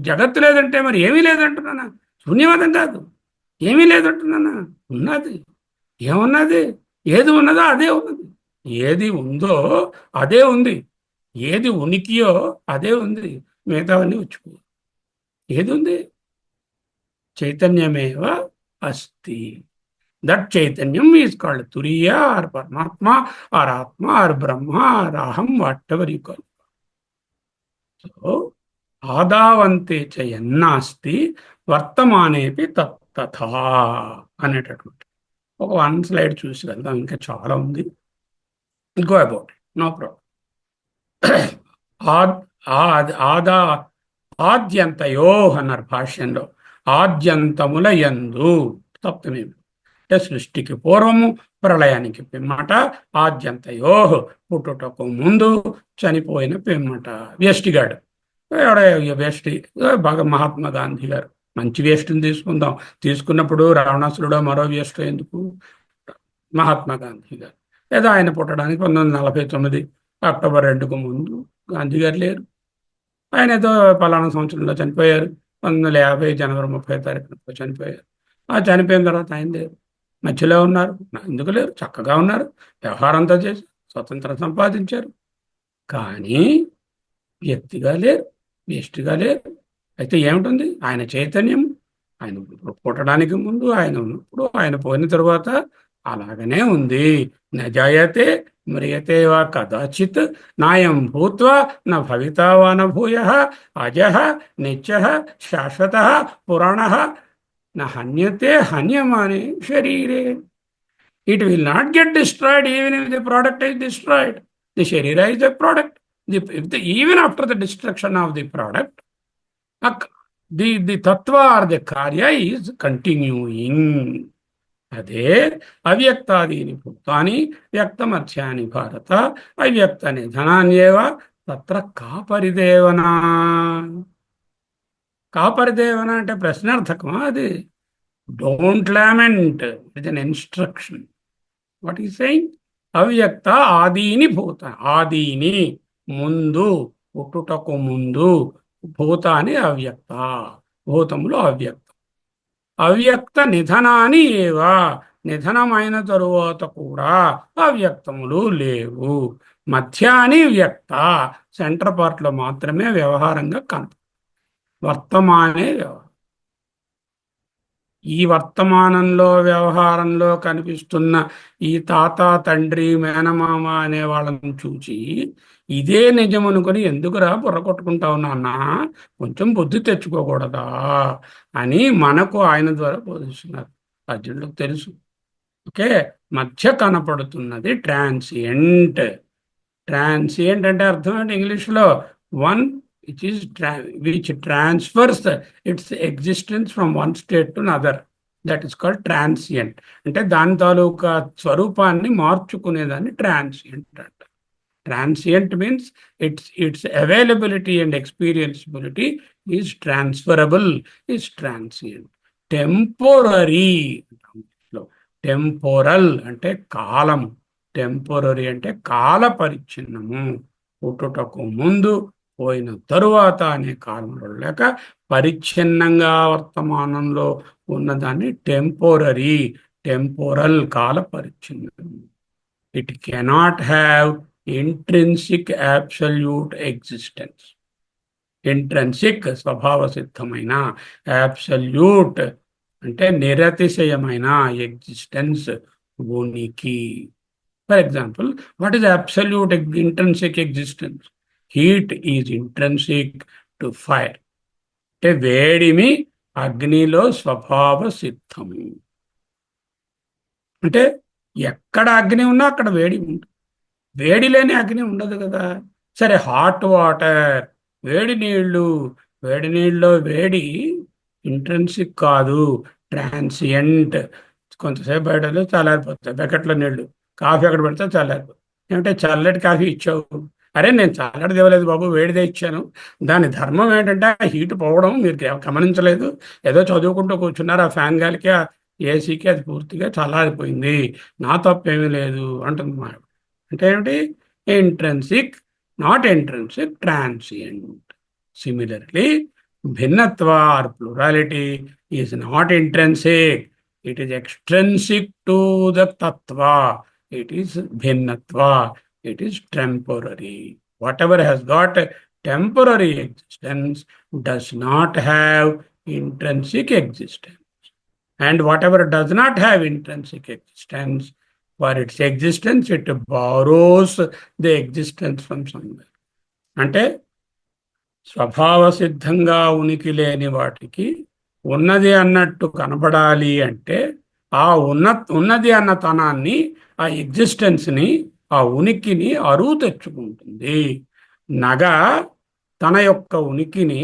జగత్తు లేదంటే మరి ఏమీ లేదంటున్నానా? శూన్యవాదం కాదు, ఏమీ లేదంటున్నానా? ఉన్నది. ఏమున్నది? ఏది ఉన్నదో అదే ఉన్నది. ఏది ఉందో అదే ఉంది. ఏది ఉనికియో అదే ఉంది. మిగతావన్నీ వచ్చిపోయి ఏది ఉంది? చైతన్యమేవ అస్తి. దట్ చైతన్యం ఈజ్ కాల్డ్ తురియ ఆర్ పరమాత్మ ఆర్ ఆత్మ ఆర్ బ్రహ్మ ఆర్ అహం, whatever you call. So ఆదావంతే చ యన్నాస్తి వర్తమానేపి తత్తథా అనేటటువంటి ఒక వన్ స్లైడ్ చూసి వెళ్దాం. ఇంకా చాలా ఉంది. Go about it, no problem. ఆద్యంతయో అన్నారు భాష్యంలో. ఆద్యంతముల యందు తప్తమేమి అంటే సృష్టికి పూర్వము, ప్రళయానికి పిమ్మట, ఆద్యంతయో పుట్టుటకు ముందు, చనిపోయిన పిమ్మట. వ్యష్టిగాడు వేష్టి బాగా మహాత్మా గాంధీ గారు మంచి వేష్టిని తీసుకుందాం. తీసుకున్నప్పుడు రావణాసురుడో మరో వేస్ట్ ఎందుకు? మహాత్మా గాంధీ గారు లేదా ఆయన పుట్టడానికి 1949 అక్టోబర్ 2కు ముందు గాంధీ గారు లేరు. ఆయన ఏదో పలానా సంవత్సరంలో చనిపోయారు. 1950 జనవరి 30 చనిపోయారు. ఆ చనిపోయిన తర్వాత ఆయన లేరు. మధ్యలో ఉన్నారు. ఎందుకు లేరు? చక్కగా ఉన్నారు, వ్యవహారం అంతా చేసి స్వతంత్రం సంపాదించారు. కానీ వ్యక్తిగా లేరు, వేస్ట్గా లేరు. అయితే ఏమిటుంది? ఆయన చైతన్యం ఆయన పుట్టడానికి ముందు, ఆయన ఉన్నప్పుడు, ఆయన పోయిన తరువాత అలాగనే ఉంది. నజాయతే మ్రియతే వా కదాచిత్ నాయం భూత్వా న భవితా వా న భూయః అజః నిత్యః శాశ్వతః పురాణః న హన్యతే హన్యమానే శరీరే. It will not get destroyed even if the product is destroyed. The sharira is a product. Even after the destruction of the product, the tattva or the karya is continuing. అదే అవ్యక్తాదీని భూతాని వ్యక్తమధ్యాని భారత అవ్యక్త నిధనాన్యేవ తత్ర కాపరిదేవన. కాపరిదేవన అంటే ప్రశ్నార్థకమా? అది don't lament, it is an instruction. What is saying? అవ్యక్త ఆదీని భూత, ఆదీని ముందు, పుట్టుటకు ముందు, భూతాని అవ్యక్త, భూతములు అవ్యక్త. అవ్యక్త నిధనాని ఏవా, నిధనమైన తరువాత కూడా అవ్యక్తములు లేవు. మధ్యాని వ్యక్త, సెంటర్ పార్ట్లో మాత్రమే వ్యవహారంగా కనప, వర్తమానే వ్యవహారం. ఈ వర్తమానంలో వ్యవహారంలో కనిపిస్తున్న ఈ తాత, తండ్రి, మేనమామ అనే వాళ్ళని చూచి ఇదే నిజం అనుకుని ఎందుకురా బుర్ర కొట్టుకుంటావు నాన్న, కొంచెం బుద్ధి తెచ్చుకోకూడదా అని మనకు ఆయన ద్వారా బోధిస్తున్నారు. అర్జునుడికి తెలుసు. ఓకే, మధ్య కనపడుతున్నది ట్రాన్సియంట్. ట్రాన్సియంట్ అంటే అర్థం ఏంటి ఇంగ్లీష్లో? One which is which transfers it's existence from one state to other, that is called transient. అంటే దాని తాలూకా స్వరూపాన్ని మార్చుకునేదాన్ని ట్రాన్సియంట్ అంట. Transient means its availability and experienceability is transferable, is transient. Temporary, temporal అంటే కాలము, టెంపోరరీ అంటే కాల పరిచ్ఛిన్నము, పుట్టుటకు ముందు పోయిన తరువాత అనే కాలంలో లేక పరిచ్ఛిన్నంగా వర్తమానంలో ఉన్నదాన్ని టెంపోరరీ, టెంపోరల్, కాల పరిచ్ఛిన్నం. It cannot have intrinsic absolute existence. Intrinsic స్వభావ సిద్ధమైన, అబ్సల్యూట్ అంటే నిరతిశయమైన ఎగ్జిస్టెన్స్, ఉనికి. For example, what is absolute intrinsic existence? Heat is intrinsic to fire. అంటే వేడిమి అగ్నిలో స్వభావ సిద్ధము. అంటే ఎక్కడ అగ్ని ఉన్నా అక్కడ వేడి ఉంటుంది, వేడి లేని అగ్ని ఉండదు కదా. సరే, హాట్ వాటర్, వేడి నీళ్లు, వేడి నీళ్ళలో వేడి ఇంట్రెన్సిక్ కాదు, ట్రాన్సియంట్. కొంతసేపు బయట చల్లారిపోతాయి బకెట్లో నీళ్లు. కాఫీ అక్కడ పెడితే చల్లారిపోతుంది. ఏమంటే చల్లటి కాఫీ ఇచ్చావు, అరే నేను చల్లటి ఇవ్వలేదు బాబు, వేడిదే ఇచ్చాను. దాని ధర్మం ఏంటంటే ఆ హీట్ పోవడం మీరు గమనించలేదు, ఏదో చదువుకుంటూ కూర్చున్నారు, ఆ ఫ్యాన్ గాలికి ఆ ఏసీకి అది పూర్తిగా చల్లారిపోయింది, నా తప్పేమీ లేదు అంటుంది మా. అంటే ఏమిటి? Intrinsic, not intrinsic, transient. Similarly, భిన్నత్వ or plurality is not intrinsic, it is extrinsic to the తత్వ, ఇట్ ఈస్ భిన్నత్వ, it is temporary. Whatever has got a temporary existence does not have intrinsic existence. And whatever does not have intrinsic existence, for its existence, it borrows the existence from somewhere. అంటే స్వభావ సిద్ధంగా ఉనికి లేని వాటికి ఉన్నది అన్నట్టు కనబడాలి అంటే ఆ ఉన్నది అన్న తనాన్ని, ఆ ఎగ్జిస్టెన్స్ని, ఆ ఉనికిని అరువు తెచ్చుకుంటుంది. నగ తన యొక్క ఉనికిని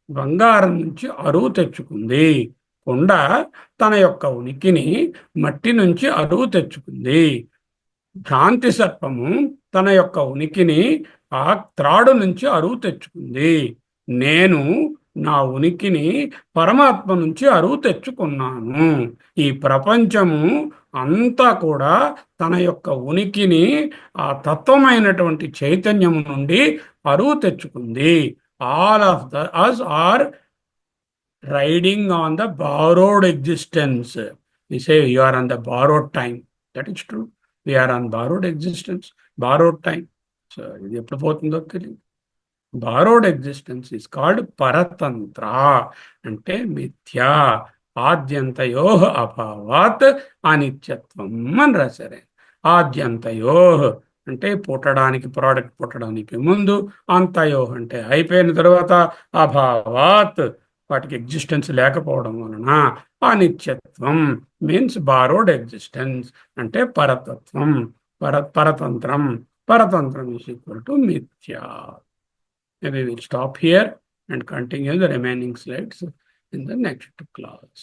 బంగారం నుంచి అరువు తెచ్చుకుంది, కుండ తన యొక్క ఉనికిని మట్టి నుంచి అరువు తెచ్చుకుంది, భ్రాంతి సర్పము తన యొక్క ఉనికిని ఆ త్రాడు నుంచి అరువు తెచ్చుకుంది, నేను నా ఉనికిని పరమాత్మ నుంచి అరువు తెచ్చుకున్నాను. ఈ ప్రపంచము అంతా కూడా తన యొక్క ఉనికిని ఆ తత్వమైనటువంటి చైతన్యము నుండి అరువు తెచ్చుకుంది. All of us are riding on the borrowed existence. We say you are on the borrowed time. That is true. We are on borrowed existence, borrowed time. So ఇది ఎప్పుడు పోతుందో తెలియదు. బారోడ్ ఎగ్జిస్టెన్స్ ఇస్ కాల్డ్ పరతంత్ర, అంటే మిథ్యా, ఆద్యంతయో అభావాత్ అనిత్యత్వం అని రాశారు. ఆద్యంతయో అంటే పుట్టడానికి, ప్రోడక్ట్ పుట్టడానికి ముందు, అంతయో అంటే అయిపోయిన తర్వాత, అభావాత్ వాటికి ఎగ్జిస్టెన్స్ లేకపోవడం వలన, అనిత్యత్వం మీన్స్ బారోడ్ ఎగ్జిస్టెన్స్ అంటే పరతత్వం, పరతంత్రం. పరతంత్రం ఈజ్ ఈక్వల్ టు మిథ్యా. Maybe we'll stop here and continue the remaining slides in the next class.